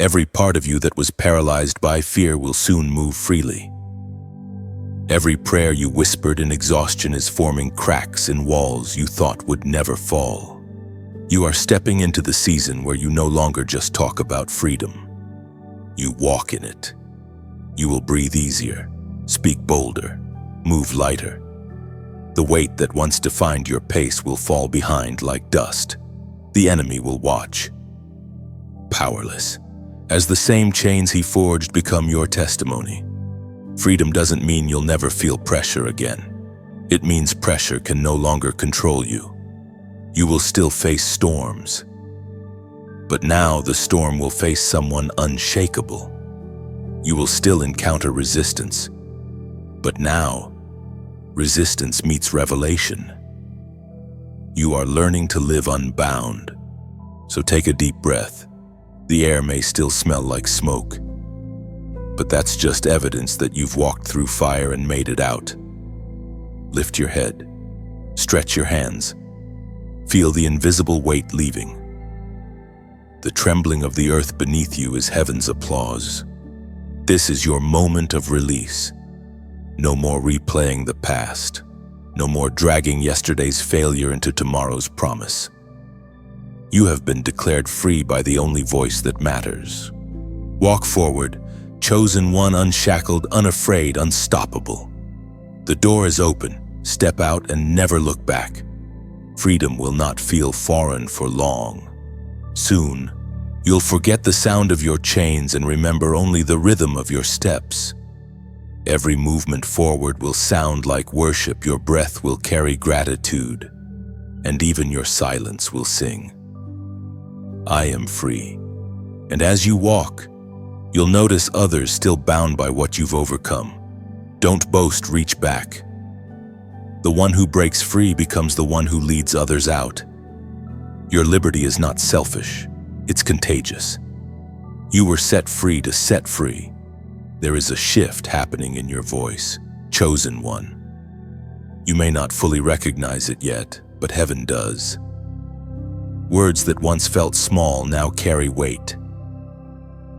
Every part of you that was paralyzed by fear will soon move freely. Every prayer you whispered in exhaustion is forming cracks in walls you thought would never fall. You are stepping into the season where you no longer just talk about freedom. You walk in it. You will breathe easier, speak bolder, move lighter. The weight that once defined your pace will fall behind like dust. The enemy will watch, powerless, as the same chains he forged become your testimony. Freedom doesn't mean you'll never feel pressure again. It means pressure can no longer control you. You will still face storms, but now the storm will face someone unshakable. You will still encounter resistance, but now resistance meets revelation. You are learning to live unbound, so take a deep breath. The air may still smell like smoke, but that's just evidence that you've walked through fire and made it out. Lift your head, stretch your hands, feel the invisible weight leaving. The trembling of the earth beneath you is heaven's applause. This is your moment of release. No more replaying the past. No more dragging yesterday's failure into tomorrow's promise. You have been declared free by the only voice that matters. Walk forward, chosen one, unshackled, unafraid, unstoppable. The door is open. Step out and never look back. Freedom will not feel foreign for long. Soon, you'll forget the sound of your chains and remember only the rhythm of your steps. Every movement forward will sound like worship, your breath will carry gratitude, and even your silence will sing. I am free. And as you walk, you'll notice others still bound by what you've overcome. Don't boast, reach back. The one who breaks free becomes the one who leads others out. Your liberty is not selfish, it's contagious. You were set free to set free. There is a shift happening in your voice, chosen one. You may not fully recognize it yet, but heaven does. Words that once felt small now carry weight.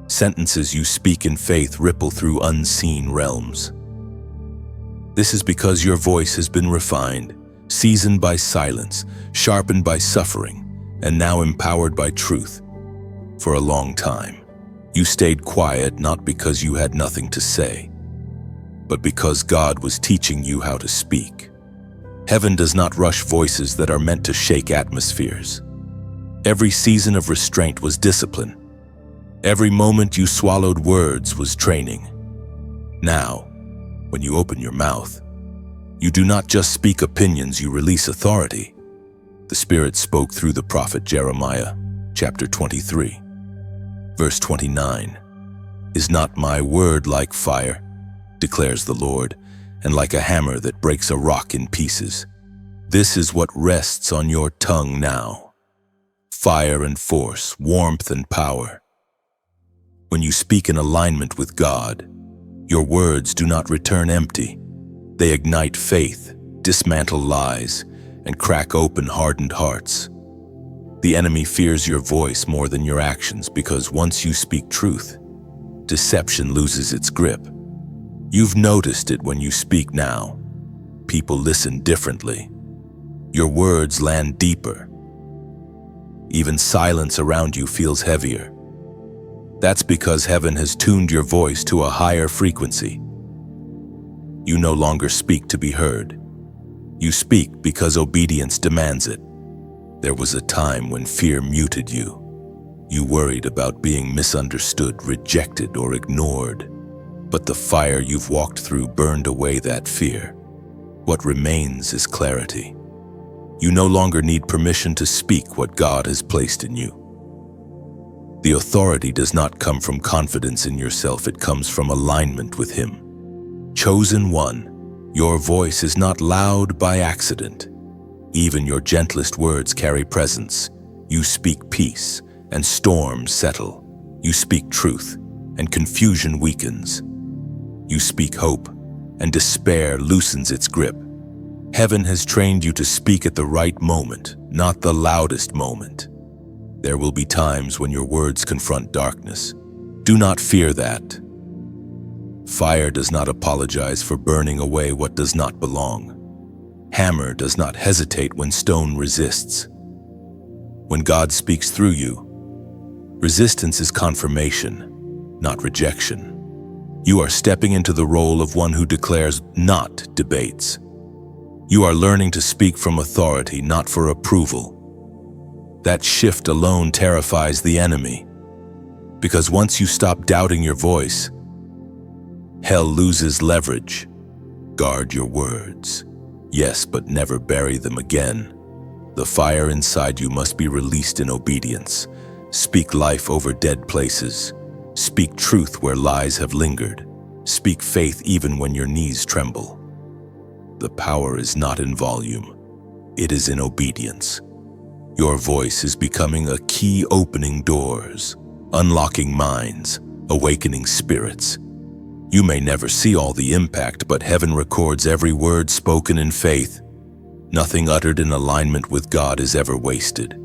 Sentences you speak in faith ripple through unseen realms. This is because your voice has been refined, seasoned by silence, sharpened by suffering, and now empowered by truth. For a long time, you stayed quiet not because you had nothing to say, but because God was teaching you how to speak. Heaven does not rush voices that are meant to shake atmospheres. Every season of restraint was discipline. Every moment you swallowed words was training. Now, when you open your mouth, you do not just speak opinions, you release authority. The Spirit spoke through the prophet Jeremiah, chapter 23. Verse 29, "Is not my word like fire, declares the Lord, and like a hammer that breaks a rock in pieces? This is what rests on your tongue now. Fire and force, warmth and power." When you speak in alignment with God, your words do not return empty. They ignite faith, dismantle lies, and crack open hardened hearts. The enemy fears your voice more than your actions because once you speak truth, deception loses its grip. You've noticed it when you speak now. People listen differently. Your words land deeper. Even silence around you feels heavier. That's because heaven has tuned your voice to a higher frequency. You no longer speak to be heard. You speak because obedience demands it. There was a time when fear muted you. You worried about being misunderstood, rejected, or ignored. But the fire you've walked through burned away that fear. What remains is clarity. You no longer need permission to speak what God has placed in you. The authority does not come from confidence in yourself, it comes from alignment with Him. Chosen one, your voice is not loud by accident. Even your gentlest words carry presence. You speak peace, and storms settle. You speak truth, and confusion weakens. You speak hope, and despair loosens its grip. Heaven has trained you to speak at the right moment, not the loudest moment. There will be times when your words confront darkness, Do not fear that. Fire does not apologize for burning away what does not belong. Hammer does not hesitate when stone resists. When God speaks through you, resistance is confirmation, not rejection. You are stepping into the role of one who declares, not debates. You are learning to speak from authority, not for approval. That shift alone terrifies the enemy, because once you stop doubting your voice, hell loses leverage. Guard your words. Yes, but never bury them again. The fire inside you must be released in obedience. Speak life over dead places. Speak truth where lies have lingered. Speak faith even when your knees tremble. The power is not in volume. It is in obedience. Your voice is becoming a key opening doors, unlocking minds, awakening spirits. You may never see all the impact, but heaven records every word spoken in faith. Nothing uttered in alignment with God is ever wasted.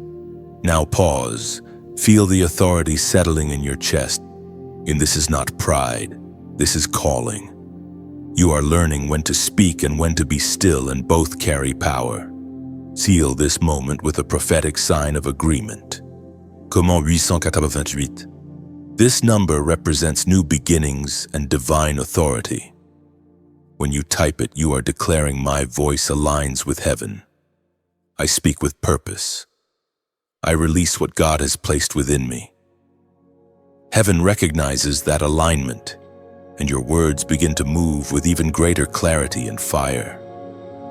Now pause. Feel the authority settling in your chest. And this is not pride. This is calling. You are learning when to speak and when to be still, and both carry power. Seal this moment with a prophetic sign of agreement. Comment 888. This number represents new beginnings and divine authority. When you type it, you are declaring my voice aligns with heaven. I speak with purpose. I release what God has placed within me. Heaven recognizes that alignment, and your words begin to move with even greater clarity and fire.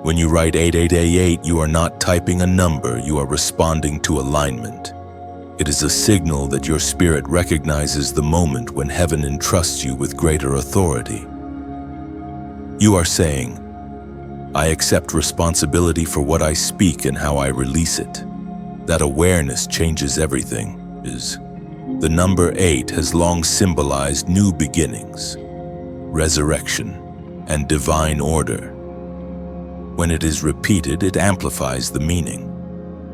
When you write 8888, you are not typing a number, you are responding to alignment. It is a signal that your spirit recognizes the moment when heaven entrusts you with greater authority. You are saying, I accept responsibility for what I speak and how I release it. That awareness changes everything. The number 8 has long symbolized new beginnings, resurrection, and divine order. When it is repeated, it amplifies the meaning.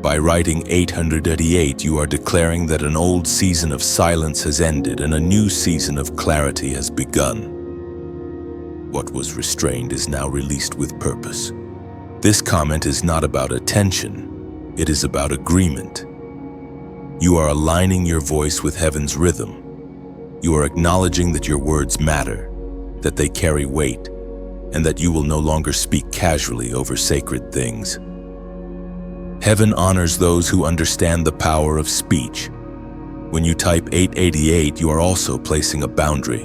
By writing 888, you are declaring that an old season of silence has ended and a new season of clarity has begun. What was restrained is now released with purpose. This comment is not about attention, it is about agreement. You are aligning your voice with heaven's rhythm. You are acknowledging that your words matter, that they carry weight, and that you will no longer speak casually over sacred things. Heaven honors those who understand the power of speech. When you type 888, you are also placing a boundary.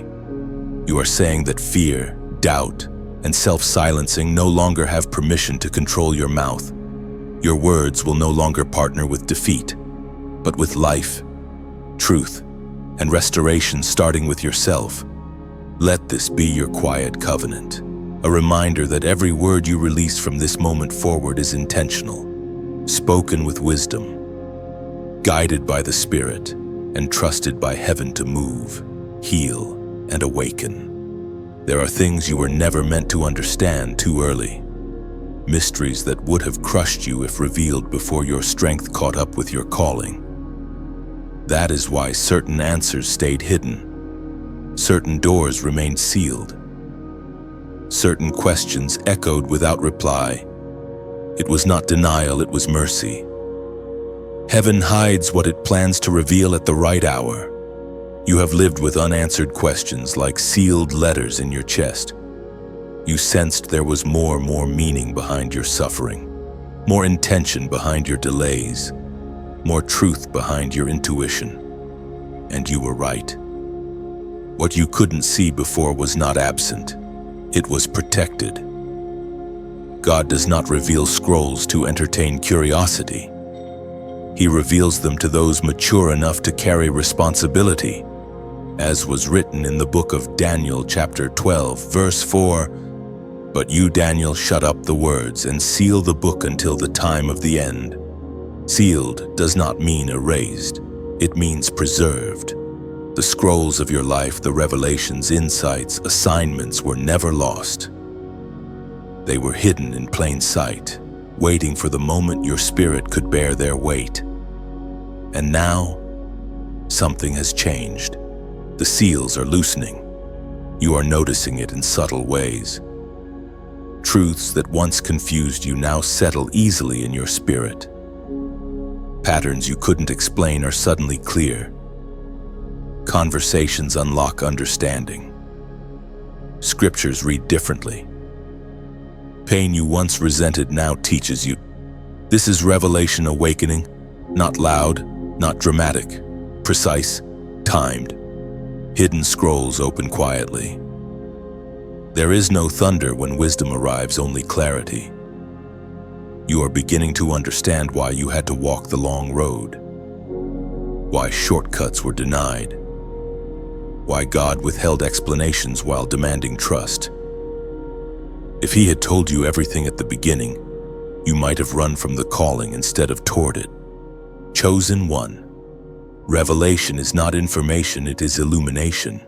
You are saying that fear, doubt, and self-silencing no longer have permission to control your mouth. Your words will no longer partner with defeat, but with life, truth, and restoration, starting with yourself. Let this be your quiet covenant, a reminder that every word you release from this moment forward is intentional, spoken with wisdom, guided by the Spirit, and trusted by heaven to move, heal, and awaken. There are things you were never meant to understand too early, mysteries that would have crushed you if revealed before your strength caught up with your calling. That is why certain answers stayed hidden, certain doors remained sealed, certain questions echoed without reply. It was not denial, it was mercy. Heaven hides what it plans to reveal at the right hour. You have lived with unanswered questions like sealed letters in your chest. You sensed there was more meaning behind your suffering, more intention behind your delays, more truth behind your intuition. And you were right. What you couldn't see before was not absent. It was protected. God does not reveal scrolls to entertain curiosity. He reveals them to those mature enough to carry responsibility, as was written in the book of Daniel, chapter 12, verse 4. But you, Daniel, shut up the words and seal the book until the time of the end. Sealed does not mean erased. It means preserved. The scrolls of your life, the revelations, insights, assignments were never lost. They were hidden in plain sight, waiting for the moment your spirit could bear their weight. And now, something has changed. The seals are loosening. You are noticing it in subtle ways. Truths that once confused you now settle easily in your spirit. Patterns you couldn't explain are suddenly clear. Conversations unlock understanding. Scriptures read differently. Pain you once resented now teaches you. This is revelation awakening, not loud, not dramatic, precise, timed. Hidden scrolls open quietly. There is no thunder when wisdom arrives, only clarity. You are beginning to understand why you had to walk the long road, why shortcuts were denied, why God withheld explanations while demanding trust. If He had told you everything at the beginning, you might have run from the calling instead of toward it. Chosen one. Revelation is not information, it is illumination.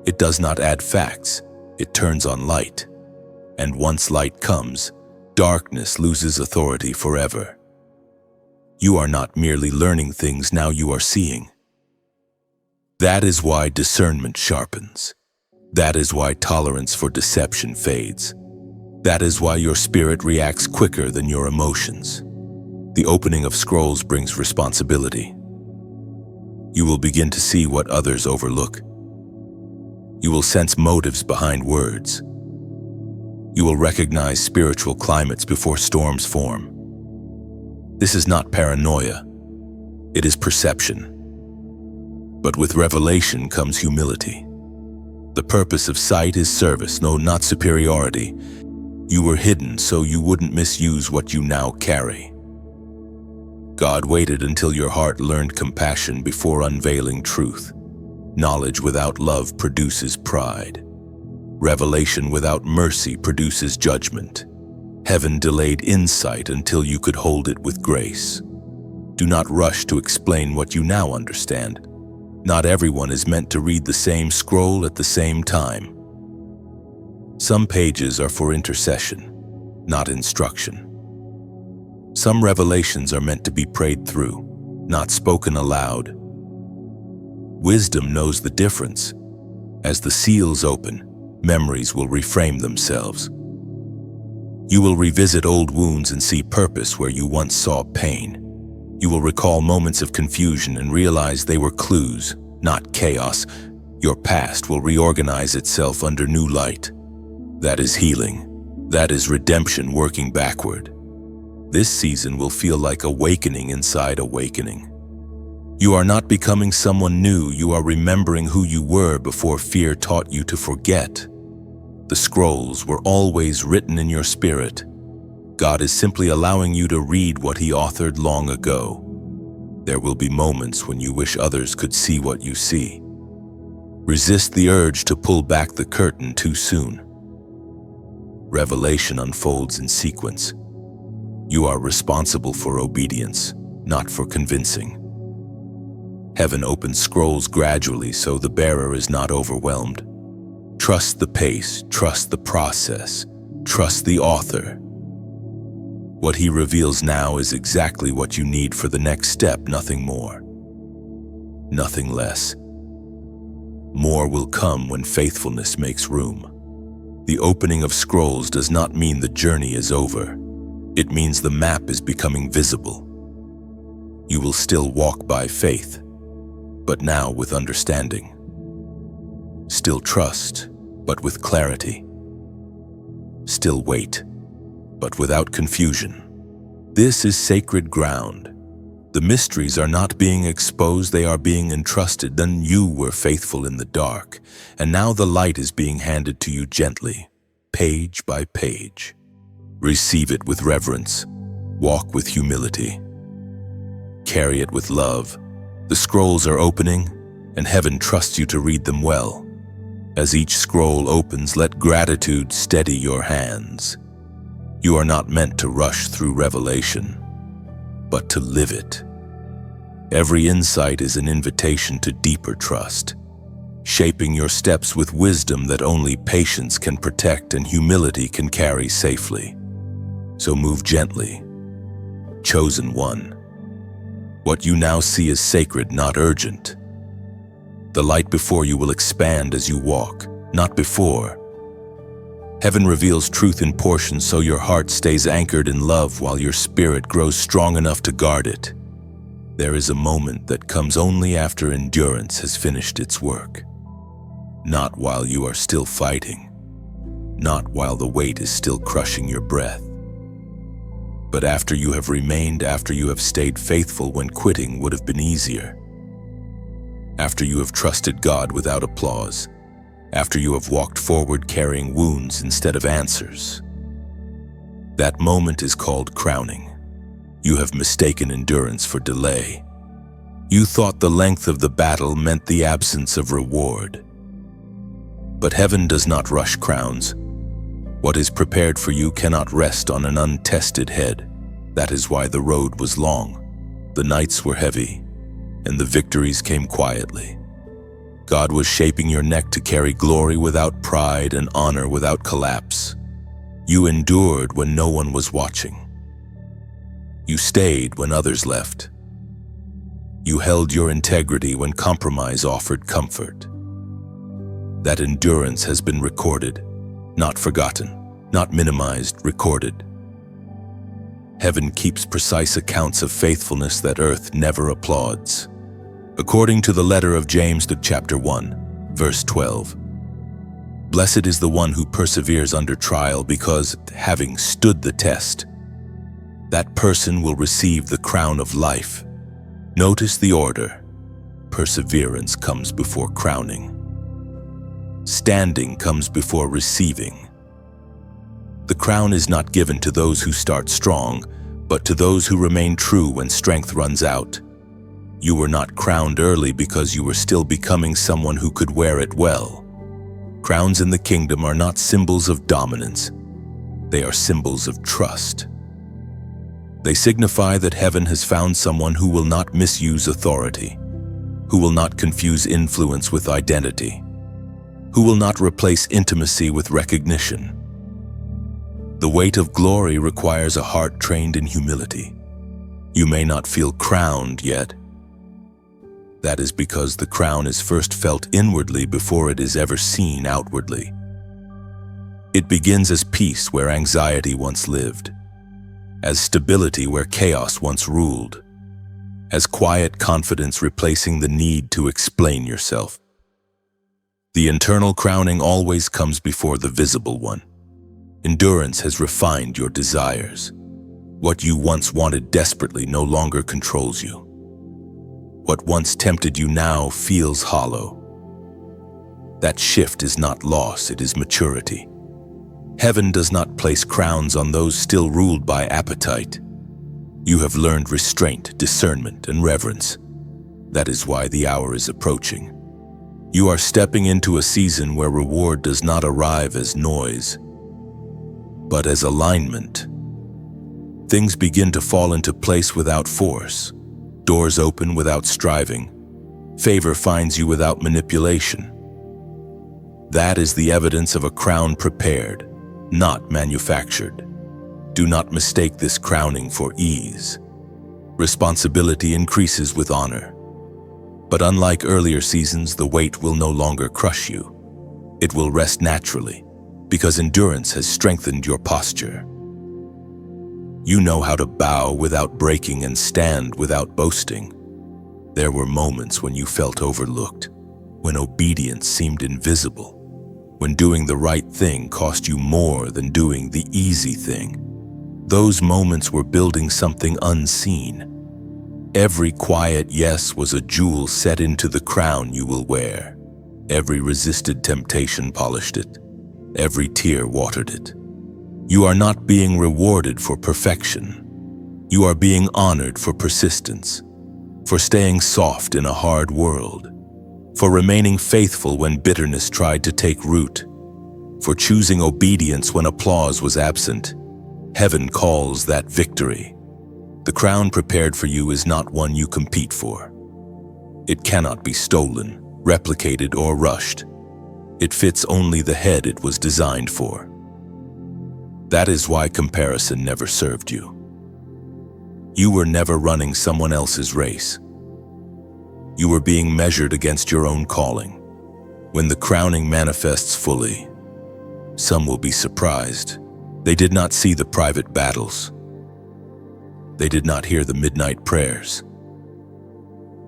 It does not add facts, it turns on light. And once light comes, darkness loses authority forever. You are not merely learning things, now you are seeing. That is why discernment sharpens. That is why tolerance for deception fades. That is why your spirit reacts quicker than your emotions. The opening of scrolls brings responsibility. You will begin to see what others overlook. You will sense motives behind words. You will recognize spiritual climates before storms form. This is not paranoia. It is perception. But with revelation comes humility. The purpose of sight is service, no, not superiority. You were hidden so you wouldn't misuse what you now carry. God waited until your heart learned compassion before unveiling truth. Knowledge without love produces pride. Revelation without mercy produces judgment. Heaven delayed insight until you could hold it with grace. Do not rush to explain what you now understand. Not everyone is meant to read the same scroll at the same time. Some pages are for intercession, not instruction. Some revelations are meant to be prayed through, not spoken aloud. Wisdom knows the difference. As the seals open, memories will reframe themselves. You will revisit old wounds and see purpose where you once saw pain. You will recall moments of confusion and realize they were clues, not chaos. Your past will reorganize itself under new light. That is healing. That is redemption working backward. This season will feel like awakening inside awakening. You are not becoming someone new, you are remembering who you were before fear taught you to forget. The scrolls were always written in your spirit. God is simply allowing you to read what He authored long ago. There will be moments when you wish others could see what you see. Resist the urge to pull back the curtain too soon. Revelation unfolds in sequence. You are responsible for obedience, not for convincing. Heaven opens scrolls gradually so the bearer is not overwhelmed. Trust the pace, trust the process, trust the author. What He reveals now is exactly what you need for the next step, nothing more, nothing less. More will come when faithfulness makes room. The opening of scrolls does not mean the journey is over. It means the map is becoming visible. You will still walk by faith, but now with understanding. Still trust, but with clarity. Still wait, but without confusion. This is sacred ground. The mysteries are not being exposed, they are being entrusted. Then you were faithful in the dark, and now the light is being handed to you gently, page by page. Receive it with reverence. Walk with humility. Carry it with love. The scrolls are opening, and heaven trusts you to read them well. As each scroll opens, let gratitude steady your hands. You are not meant to rush through revelation, but to live it. Every insight is an invitation to deeper trust, shaping your steps with wisdom that only patience can protect and humility can carry safely. So move gently. Chosen one. What you now see is sacred, not urgent. The light before you will expand as you walk, not before. Heaven reveals truth in portions so your heart stays anchored in love while your spirit grows strong enough to guard it. There is a moment that comes only after endurance has finished its work. Not while you are still fighting, not while the weight is still crushing your breath, but after you have remained, after you have stayed faithful when quitting would have been easier, after you have trusted God without applause, after you have walked forward carrying wounds instead of answers. That moment is called crowning. You have mistaken endurance for delay. You thought the length of the battle meant the absence of reward. But heaven does not rush crowns. What is prepared for you cannot rest on an untested head. That is why the road was long, the nights were heavy, and the victories came quietly. God was shaping your neck to carry glory without pride and honor without collapse. You endured when no one was watching. You stayed when others left. You held your integrity when compromise offered comfort. That endurance has been recorded, not forgotten, not minimized, recorded. Heaven keeps precise accounts of faithfulness that earth never applauds. According to the letter of James to chapter 1, verse 12, "Blessed is the one who perseveres under trial, because, having stood the test, that person will receive the crown of life." Notice the order. Perseverance comes before crowning. Standing comes before receiving. The crown is not given to those who start strong, but to those who remain true when strength runs out. You were not crowned early because you were still becoming someone who could wear it well. Crowns in the kingdom are not symbols of dominance. They are symbols of trust. They signify that heaven has found someone who will not misuse authority, who will not confuse influence with identity, who will not replace intimacy with recognition. The weight of glory requires a heart trained in humility. You may not feel crowned yet. That is because the crown is first felt inwardly before it is ever seen outwardly. It begins as peace where anxiety once lived, as stability where chaos once ruled, as quiet confidence replacing the need to explain yourself. The internal crowning always comes before the visible one. Endurance has refined your desires. What you once wanted desperately no longer controls you. What once tempted you now feels hollow. That shift is not loss, it is maturity. Heaven does not place crowns on those still ruled by appetite. You have learned restraint, discernment, and reverence. That is why the hour is approaching. You are stepping into a season where reward does not arrive as noise, but as alignment. Things begin to fall into place without force. Doors open without striving. Favor finds you without manipulation. That is the evidence of a crown prepared, not manufactured. Do not mistake this crowning for ease. Responsibility increases with honor. But unlike earlier seasons, the weight will no longer crush you. It will rest naturally, because endurance has strengthened your posture. You know how to bow without breaking and stand without boasting. There were moments when you felt overlooked, when obedience seemed invisible, when doing the right thing cost you more than doing the easy thing. Those moments were building something unseen. Every quiet yes was a jewel set into the crown you will wear. Every resisted temptation polished it. Every tear watered it. You are not being rewarded for perfection. You are being honored for persistence, for staying soft in a hard world, for remaining faithful when bitterness tried to take root, for choosing obedience when applause was absent. Heaven calls that victory. The crown prepared for you is not one you compete for. It cannot be stolen, replicated, or rushed. It fits only the head it was designed for. That is why comparison never served you. You were never running someone else's race. You were being measured against your own calling. When the crowning manifests fully, some will be surprised. They did not see the private battles. They did not hear the midnight prayers.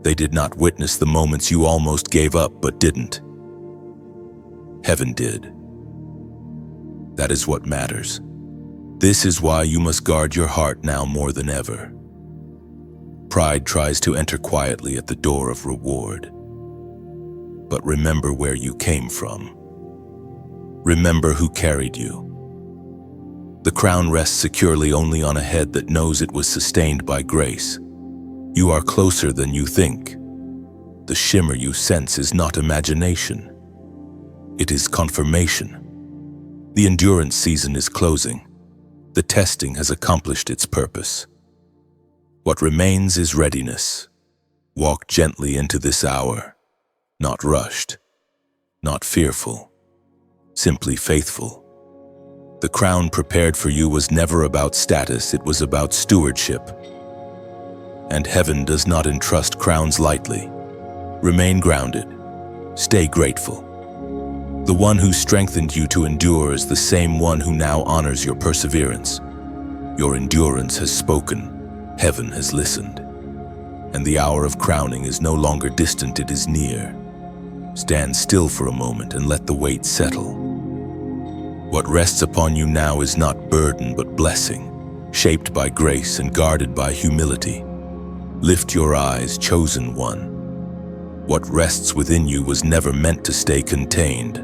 They did not witness the moments you almost gave up but didn't. Heaven did. That is what matters. This is why you must guard your heart now more than ever. Pride tries to enter quietly at the door of reward. But remember where you came from. Remember who carried you. The crown rests securely only on a head that knows it was sustained by grace. You are closer than you think. The shimmer you sense is not imagination. It is confirmation. The endurance season is closing. The testing has accomplished its purpose. What remains is readiness. Walk gently into this hour, not rushed, not fearful, simply faithful. The crown prepared for you was never about status, it was about stewardship. And heaven does not entrust crowns lightly. Remain grounded. Stay grateful. The one who strengthened you to endure is the same one who now honors your perseverance. Your endurance has spoken. Heaven has listened. And the hour of crowning is no longer distant, it is near. Stand still for a moment and let the weight settle. What rests upon you now is not burden but blessing, shaped by grace and guarded by humility. Lift your eyes, chosen one. What rests within you was never meant to stay contained.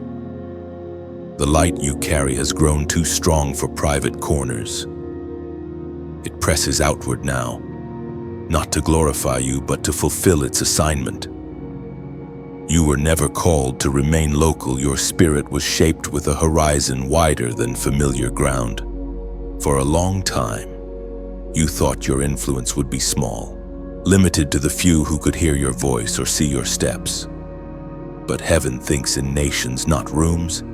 The light you carry has grown too strong for private corners. It presses outward now, not to glorify you, but to fulfill its assignment. You were never called to remain local. Your spirit was shaped with a horizon wider than familiar ground. For a long time, you thought your influence would be small, limited to the few who could hear your voice or see your steps. But heaven thinks in nations, not rooms.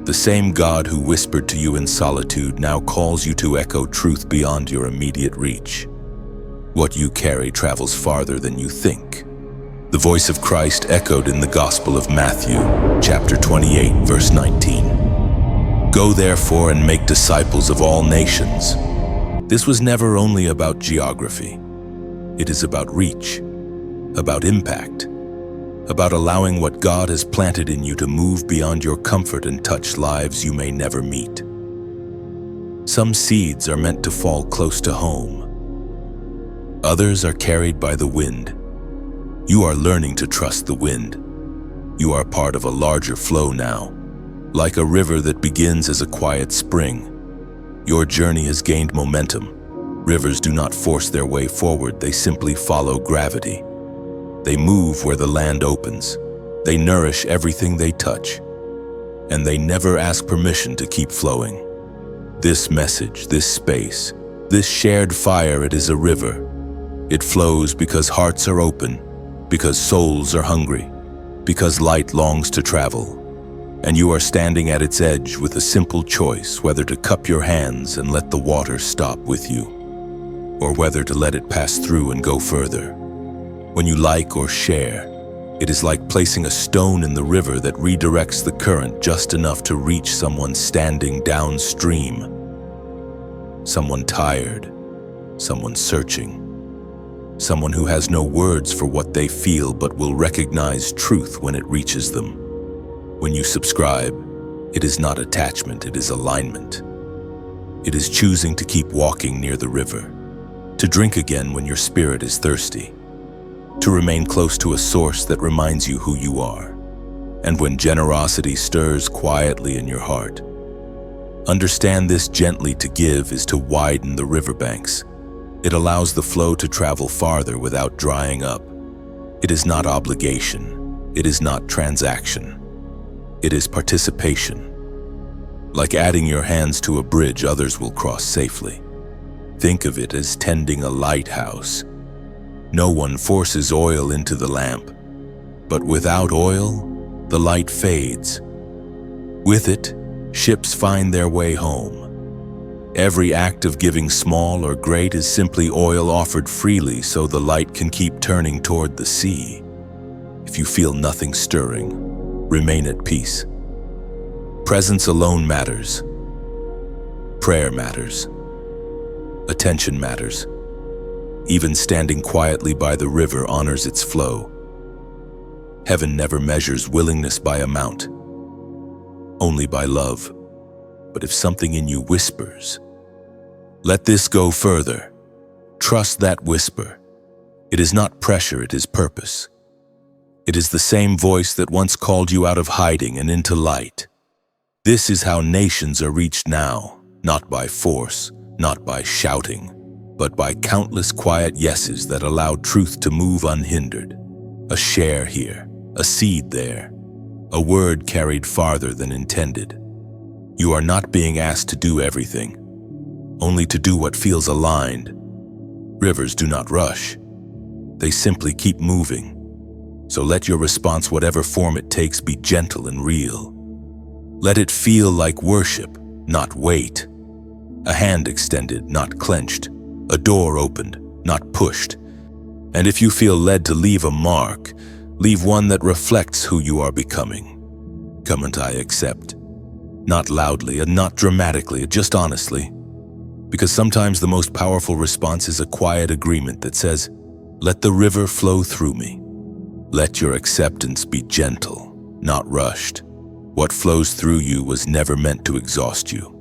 The same God who whispered to you in solitude now calls you to echo truth beyond your immediate reach. What you carry travels farther than you think. The voice of Christ echoed in the Gospel of Matthew, chapter 28, verse 19. Go therefore and make disciples of all nations. This was never only about geography. It is about reach, about impact, about allowing what God has planted in you to move beyond your comfort and touch lives you may never meet. Some seeds are meant to fall close to home. Others are carried by the wind. You are learning to trust the wind. You are part of a larger flow now, like a river that begins as a quiet spring. Your journey has gained momentum. Rivers do not force their way forward, they simply follow gravity. They move where the land opens. They nourish everything they touch. And they never ask permission to keep flowing. This message, this space, this shared fire, it is a river. It flows because hearts are open, because souls are hungry, because light longs to travel. And you are standing at its edge with a simple choice, whether to cup your hands and let the water stop with you, or whether to let it pass through and go further. When you like or share, it is like placing a stone in the river that redirects the current just enough to reach someone standing downstream. Someone tired, someone searching, someone who has no words for what they feel but will recognize truth when it reaches them. When you subscribe, it is not attachment, it is alignment. It is choosing to keep walking near the river, to drink again when your spirit is thirsty, to remain close to a source that reminds you who you are. And when generosity stirs quietly in your heart, understand this: gently to give is to widen the riverbanks. It allows the flow to travel farther without drying up. It is not obligation. It is not transaction. It is participation. Like adding your hands to a bridge others will cross safely. Think of it as tending a lighthouse. No one forces oil into the lamp, but without oil, the light fades. With it, ships find their way home. Every act of giving, small or great, is simply oil offered freely so the light can keep turning toward the sea. If you feel nothing stirring, remain at peace. Presence alone matters. Prayer matters. Attention matters. Even standing quietly by the river honors its flow. Heaven never measures willingness by amount, only by love. But if something in you whispers, let this go further. Trust that whisper. It is not pressure, it is purpose. It is the same voice that once called you out of hiding and into light. This is how nations are reached now, not by force, not by shouting, but by countless quiet yeses that allowed truth to move unhindered. A share here, a seed there, a word carried farther than intended. You are not being asked to do everything, only to do what feels aligned. Rivers do not rush. They simply keep moving. So let your response, whatever form it takes, be gentle and real. Let it feel like worship, not weight. A hand extended, not clenched. A door opened, not pushed. And if you feel led to leave a mark, leave one that reflects who you are becoming. Come and I accept. Not loudly and not dramatically, just honestly. Because sometimes the most powerful response is a quiet agreement that says, let the river flow through me. Let your acceptance be gentle, not rushed. What flows through you was never meant to exhaust you.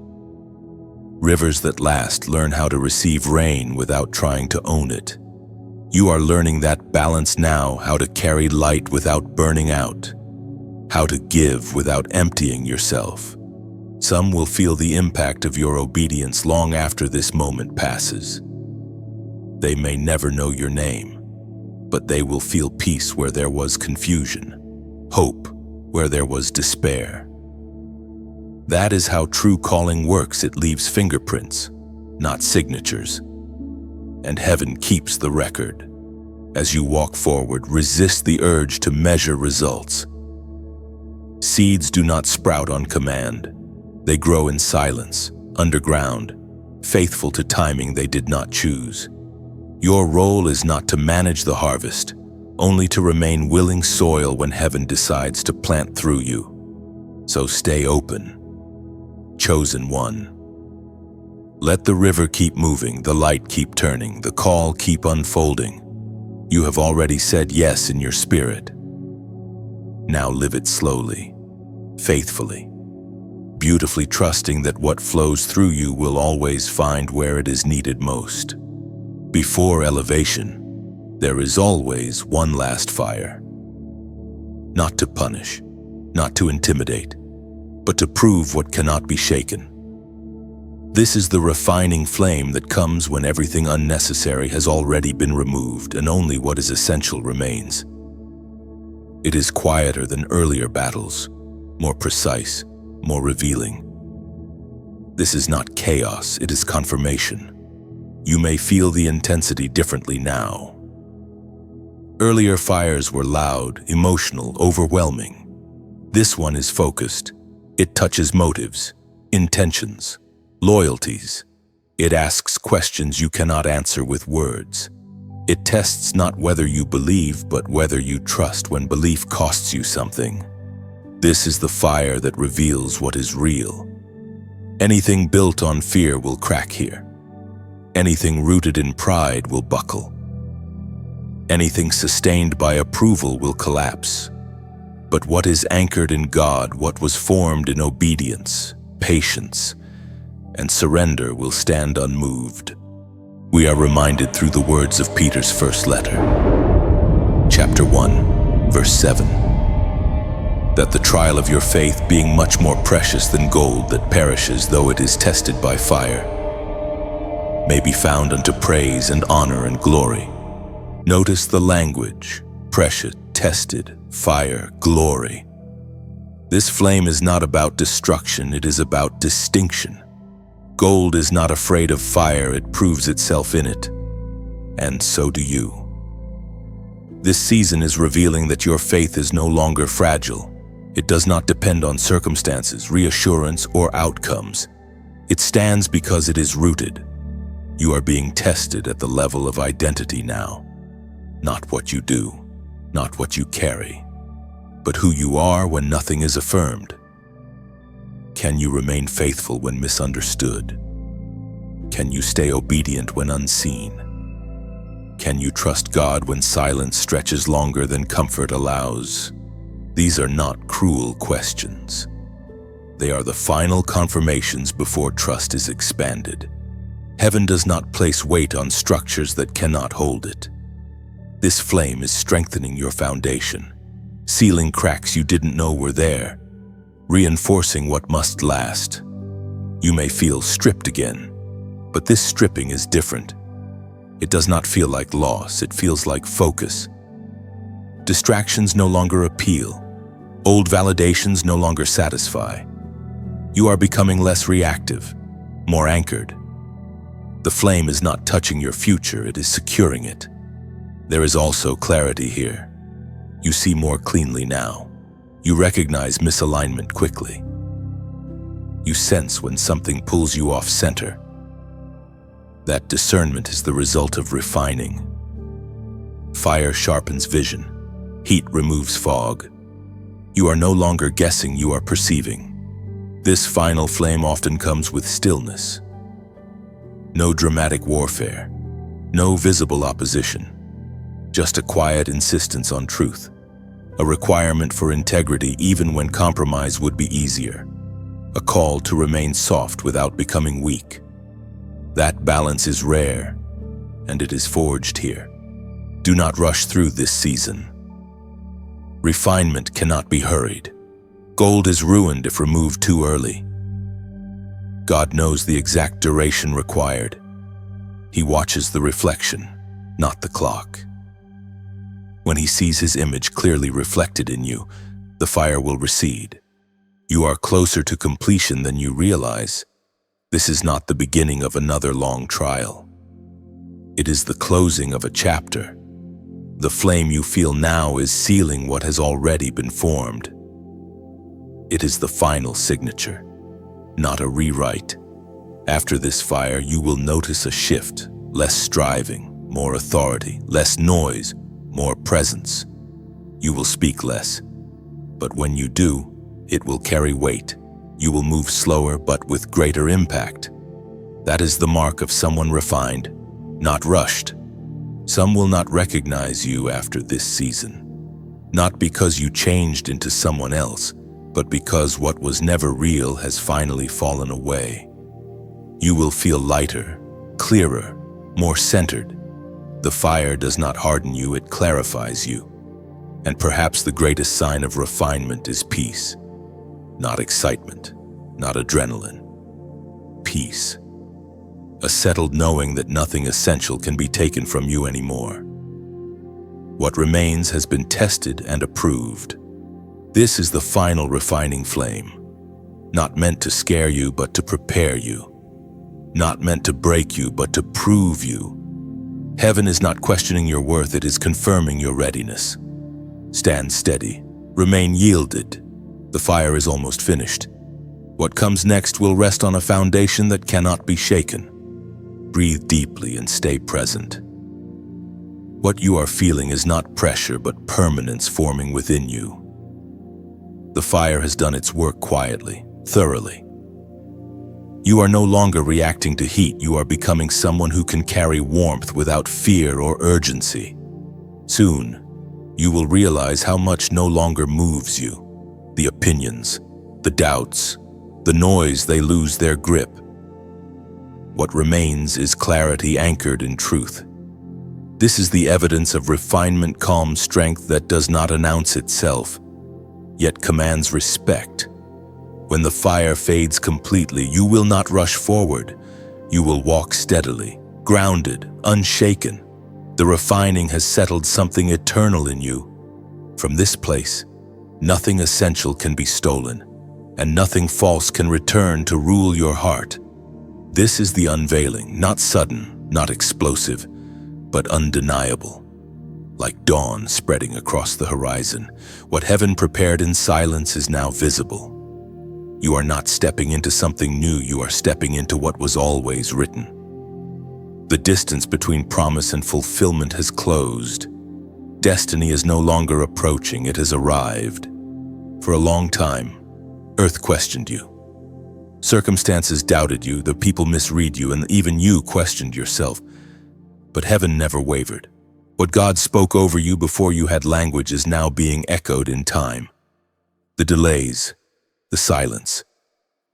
Rivers that last learn how to receive rain without trying to own it. You are learning that balance now, how to carry light without burning out, how to give without emptying yourself. Some will feel the impact of your obedience long after this moment passes. They may never know your name, but they will feel peace where there was confusion, hope where there was despair. That is how true calling works. It leaves fingerprints, not signatures. And heaven keeps the record. As you walk forward, resist the urge to measure results. Seeds do not sprout on command. They grow in silence, underground, faithful to timing they did not choose. Your role is not to manage the harvest, only to remain willing soil when heaven decides to plant through you. So stay open, chosen one. Let the river keep moving, the light keep turning, the call keep unfolding. You have already said yes in your spirit. Now live it slowly, faithfully, beautifully trusting that what flows through you will always find where it is needed most. Before elevation, there is always one last fire. Not to punish, not to intimidate, but to prove what cannot be shaken. This is the refining flame that comes when everything unnecessary has already been removed and only what is essential remains. It is quieter than earlier battles, more precise, more revealing. This is not chaos, it is confirmation. You may feel the intensity differently now. Earlier fires were loud, emotional, overwhelming. This one is focused. It touches motives, intentions, loyalties. It asks questions you cannot answer with words. It tests not whether you believe, but whether you trust when belief costs you something. This is the fire that reveals what is real. Anything built on fear will crack here. Anything rooted in pride will buckle. Anything sustained by approval will collapse. But what is anchored in God, what was formed in obedience, patience, and surrender will stand unmoved. We are reminded through the words of Peter's first letter, chapter 1, verse 7, that the trial of your faith, being much more precious than gold that perishes though it is tested by fire, may be found unto praise and honor and glory. Notice the language: precious, tested, fire, glory. This flame is not about destruction, it is about distinction. Gold is not afraid of fire, it proves itself in it. And so do you. This season is revealing that your faith is no longer fragile. It does not depend on circumstances, reassurance, or outcomes. It stands because it is rooted. You are being tested at the level of identity now. Not what you do, not what you carry, but who you are when nothing is affirmed. Can you remain faithful when misunderstood? Can you stay obedient when unseen? Can you trust God when silence stretches longer than comfort allows? These are not cruel questions. They are the final confirmations before trust is expanded. Heaven does not place weight on structures that cannot hold it. This flame is strengthening your foundation, sealing cracks you didn't know were there, reinforcing what must last. You may feel stripped again, but this stripping is different. It does not feel like loss, it feels like focus. Distractions no longer appeal. Old validations no longer satisfy. You are becoming less reactive, more anchored. The flame is not touching your future, it is securing it. There is also clarity here. You see more cleanly now. You recognize misalignment quickly. You sense when something pulls you off center. That discernment is the result of refining. Fire sharpens vision. Heat removes fog. You are no longer guessing, you are perceiving. This final flame often comes with stillness. No dramatic warfare. No visible opposition. Just a quiet insistence on truth. A requirement for integrity even when compromise would be easier. A call to remain soft without becoming weak. That balance is rare, and it is forged here. Do not rush through this season. Refinement cannot be hurried. Gold is ruined if removed too early. God knows the exact duration required. He watches the reflection, not the clock. When he sees his image clearly reflected in you, the fire will recede. You are closer to completion than you realize. This is not the beginning of another long trial. It is the closing of a chapter. The flame you feel now is sealing what has already been formed. It is the final signature, not a rewrite. After this fire, you will notice a shift, less striving, more authority, less noise, more presence. You will speak less, but when you do, it will carry weight. You will move slower but with greater impact. That is the mark of someone refined, not rushed. Some will not recognize you after this season, not because you changed into someone else, but because what was never real has finally fallen away. You will feel lighter, clearer, more centered. The fire does not harden you, it clarifies you. And perhaps the greatest sign of refinement is peace. Not excitement, not adrenaline. Peace. A settled knowing that nothing essential can be taken from you anymore. What remains has been tested and approved. This is the final refining flame. Not meant to scare you, but to prepare you. Not meant to break you, but to prove you. Heaven is not questioning your worth, it is confirming your readiness. Stand steady. Remain yielded. The fire is almost finished. What comes next will rest on a foundation that cannot be shaken. Breathe deeply and stay present. What you are feeling is not pressure, but permanence forming within you. The fire has done its work quietly, thoroughly. You are no longer reacting to heat, you are becoming someone who can carry warmth without fear or urgency. Soon, you will realize how much no longer moves you. The opinions, the doubts, the noise, they lose their grip. What remains is clarity anchored in truth. This is the evidence of refinement, calm strength that does not announce itself, yet commands respect. When the fire fades completely, you will not rush forward. You will walk steadily, grounded, unshaken. The refining has settled something eternal in you. From this place, nothing essential can be stolen, and nothing false can return to rule your heart. This is the unveiling, not sudden, not explosive, but undeniable. Like dawn spreading across the horizon, what heaven prepared in silence is now visible. You are not stepping into something new, you are stepping into what was always written. The distance between promise and fulfillment has closed. Destiny is no longer approaching, it has arrived. For a long time, Earth questioned you. Circumstances doubted you, the people misread you, and even you questioned yourself. But heaven never wavered. What God spoke over you before you had language is now being echoed in time. The delays, the silence,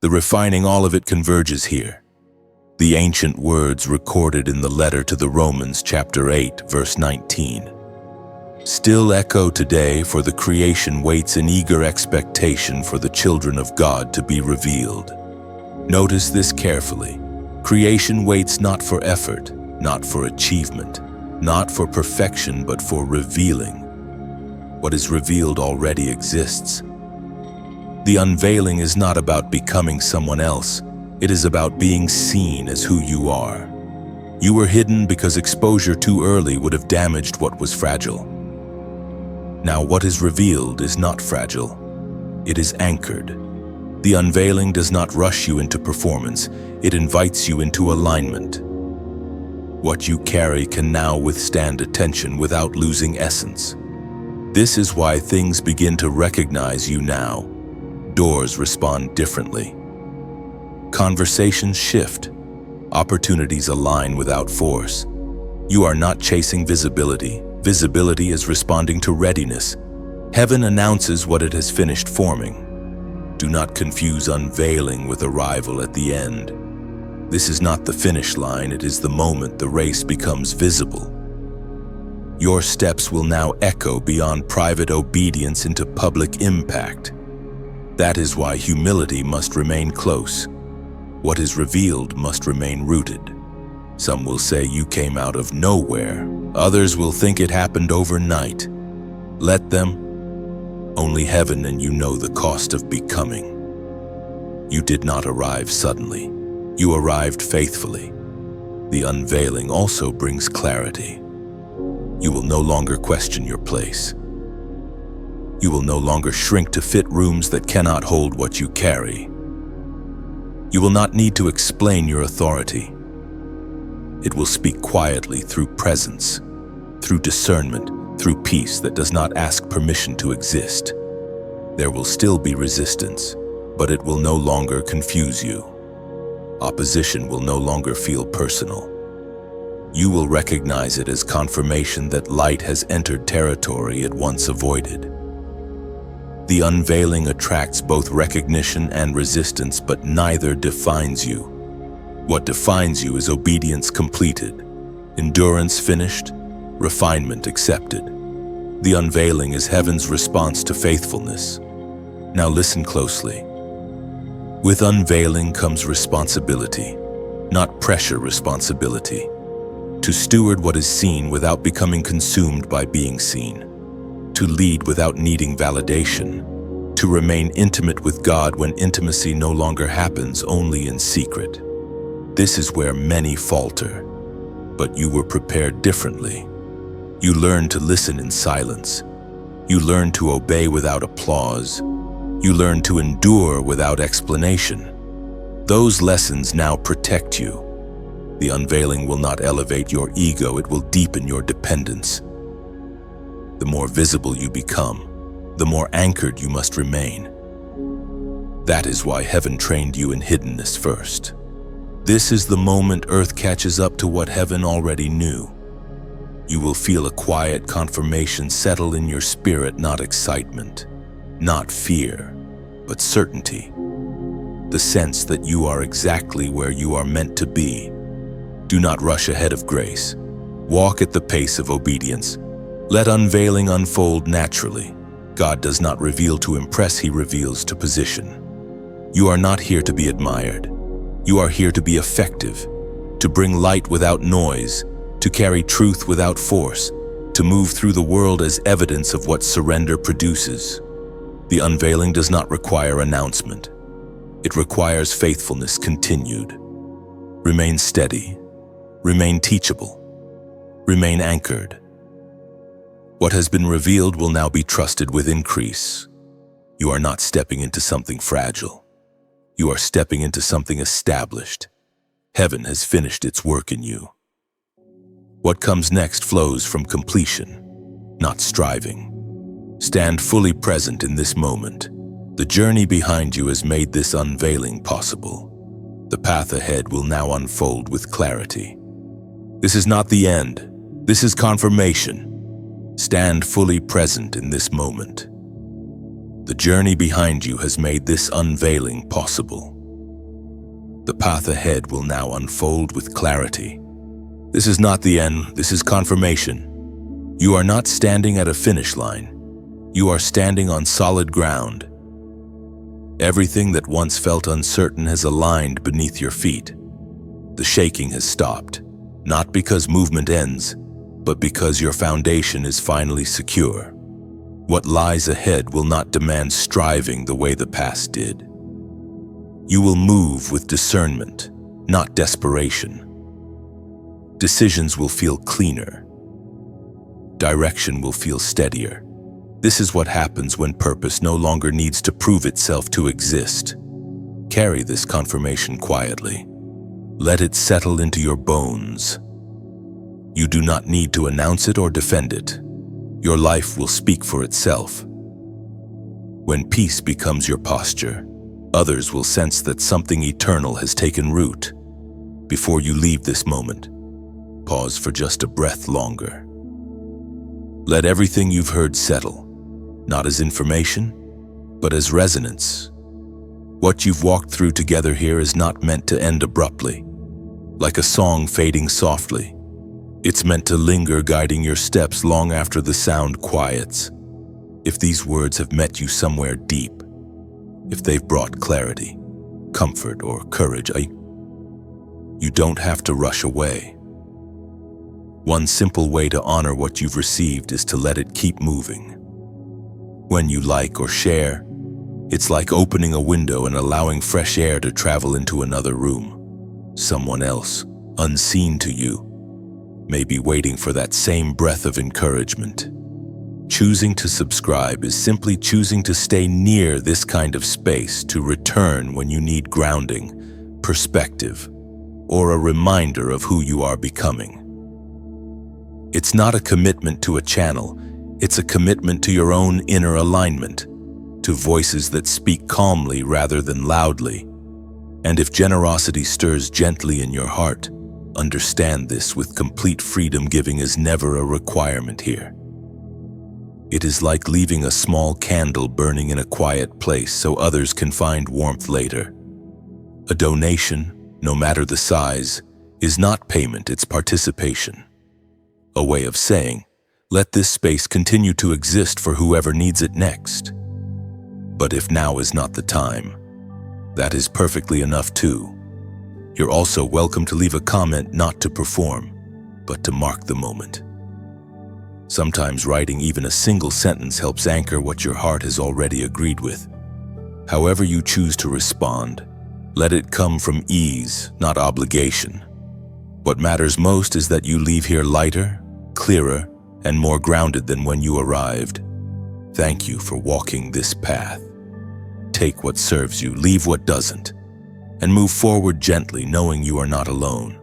the refining, all of it converges here. The ancient words recorded in the letter to the Romans, chapter 8, verse 19. Still echo today, for the creation waits in eager expectation for the children of God to be revealed. Notice this carefully. Creation waits not for effort, not for achievement, not for perfection, but for revealing. What is revealed already exists. The unveiling is not about becoming someone else. It is about being seen as who you are. You were hidden because exposure too early would have damaged what was fragile. Now what is revealed is not fragile. It is anchored. The unveiling does not rush you into performance. It invites you into alignment. What you carry can now withstand attention without losing essence. This is why things begin to recognize you now. Doors respond differently. Conversations shift. Opportunities align without force. You are not chasing visibility. Visibility is responding to readiness. Heaven announces what it has finished forming. Do not confuse unveiling with arrival at the end. This is not the finish line, it is the moment the race becomes visible. Your steps will now echo beyond private obedience into public impact. That is why humility must remain close. What is revealed must remain rooted. Some will say you came out of nowhere. Others will think it happened overnight. Let them. Only heaven and you know the cost of becoming. You did not arrive suddenly. You arrived faithfully. The unveiling also brings clarity. You will no longer question your place. You will no longer shrink to fit rooms that cannot hold what you carry. You will not need to explain your authority. It will speak quietly through presence, through discernment, through peace that does not ask permission to exist. There will still be resistance, but it will no longer confuse you. Opposition will no longer feel personal. You will recognize it as confirmation that light has entered territory it once avoided. The unveiling attracts both recognition and resistance, but neither defines you. What defines you is obedience completed, endurance finished, refinement accepted. The unveiling is heaven's response to faithfulness. Now listen closely. With unveiling comes responsibility, not pressure responsibility. To steward what is seen without becoming consumed by being seen. To lead without needing validation. To remain intimate with God when intimacy no longer happens, only in secret. This is where many falter, but you were prepared differently. You learned to listen in silence. You learned to obey without applause. You learned to endure without explanation. Those lessons now protect you. The unveiling will not elevate your ego, it will deepen your dependence. The more visible you become, the more anchored you must remain. That is why heaven trained you in hiddenness first. This is the moment earth catches up to what heaven already knew. You will feel a quiet confirmation settle in your spirit, not excitement, not fear, but certainty. The sense that you are exactly where you are meant to be. Do not rush ahead of grace. Walk at the pace of obedience. Let unveiling unfold naturally. God does not reveal to impress, He reveals to position. You are not here to be admired. You are here to be effective, to bring light without noise, to carry truth without force, to move through the world as evidence of what surrender produces. The unveiling does not require announcement. It requires faithfulness continued. Remain steady. Remain teachable. Remain anchored. What has been revealed will now be trusted with increase. You are not stepping into something fragile. You are stepping into something established. Heaven has finished its work in you. What comes next flows from completion, not striving. Stand fully present in this moment. The journey behind you has made this unveiling possible. The path ahead will now unfold with clarity. This is not the end. This is confirmation. Stand fully present in this moment. The journey behind you has made this unveiling possible. The path ahead will now unfold with clarity. This is not the end. This is confirmation. You are not standing at a finish line. You are standing on solid ground. Everything that once felt uncertain has aligned beneath your feet. The shaking has stopped, not because movement ends, but because your foundation is finally secure. What lies ahead will not demand striving the way the past did. You will move with discernment, not desperation. Decisions will feel cleaner. Direction will feel steadier. This is what happens when purpose no longer needs to prove itself to exist. Carry this confirmation quietly. Let it settle into your bones. You do not need to announce it or defend it. Your life will speak for itself. When peace becomes your posture, others will sense that something eternal has taken root. Before you leave this moment, pause for just a breath longer. Let everything you've heard settle, not as information, but as resonance. What you've walked through together here is not meant to end abruptly, like a song fading softly. It's meant to linger, guiding your steps long after the sound quiets. If these words have met you somewhere deep, if they've brought clarity, comfort, or courage, you don't have to rush away. One simple way to honor what you've received is to let it keep moving. When you like or share, it's like opening a window and allowing fresh air to travel into another room. Someone else, unseen to you, may be waiting for that same breath of encouragement. Choosing to subscribe is simply choosing to stay near this kind of space, to return when you need grounding, perspective, or a reminder of who you are becoming. It's not a commitment to a channel, it's a commitment to your own inner alignment, to voices that speak calmly rather than loudly. And if generosity stirs gently in your heart, understand this with complete freedom. Giving is never a requirement here. It is like leaving a small candle burning in a quiet place so others can find warmth later. A donation, no matter the size, is not payment, it's participation. A way of saying, let this space continue to exist for whoever needs it next. But if now is not the time, that is perfectly enough too. You're also welcome to leave a comment, not to perform, but to mark the moment. Sometimes writing even a single sentence helps anchor what your heart has already agreed with. However you choose to respond, let it come from ease, not obligation. What matters most is that you leave here lighter, clearer, and more grounded than when you arrived. Thank you for walking this path. Take what serves you, leave what doesn't, and move forward gently, knowing you are not alone.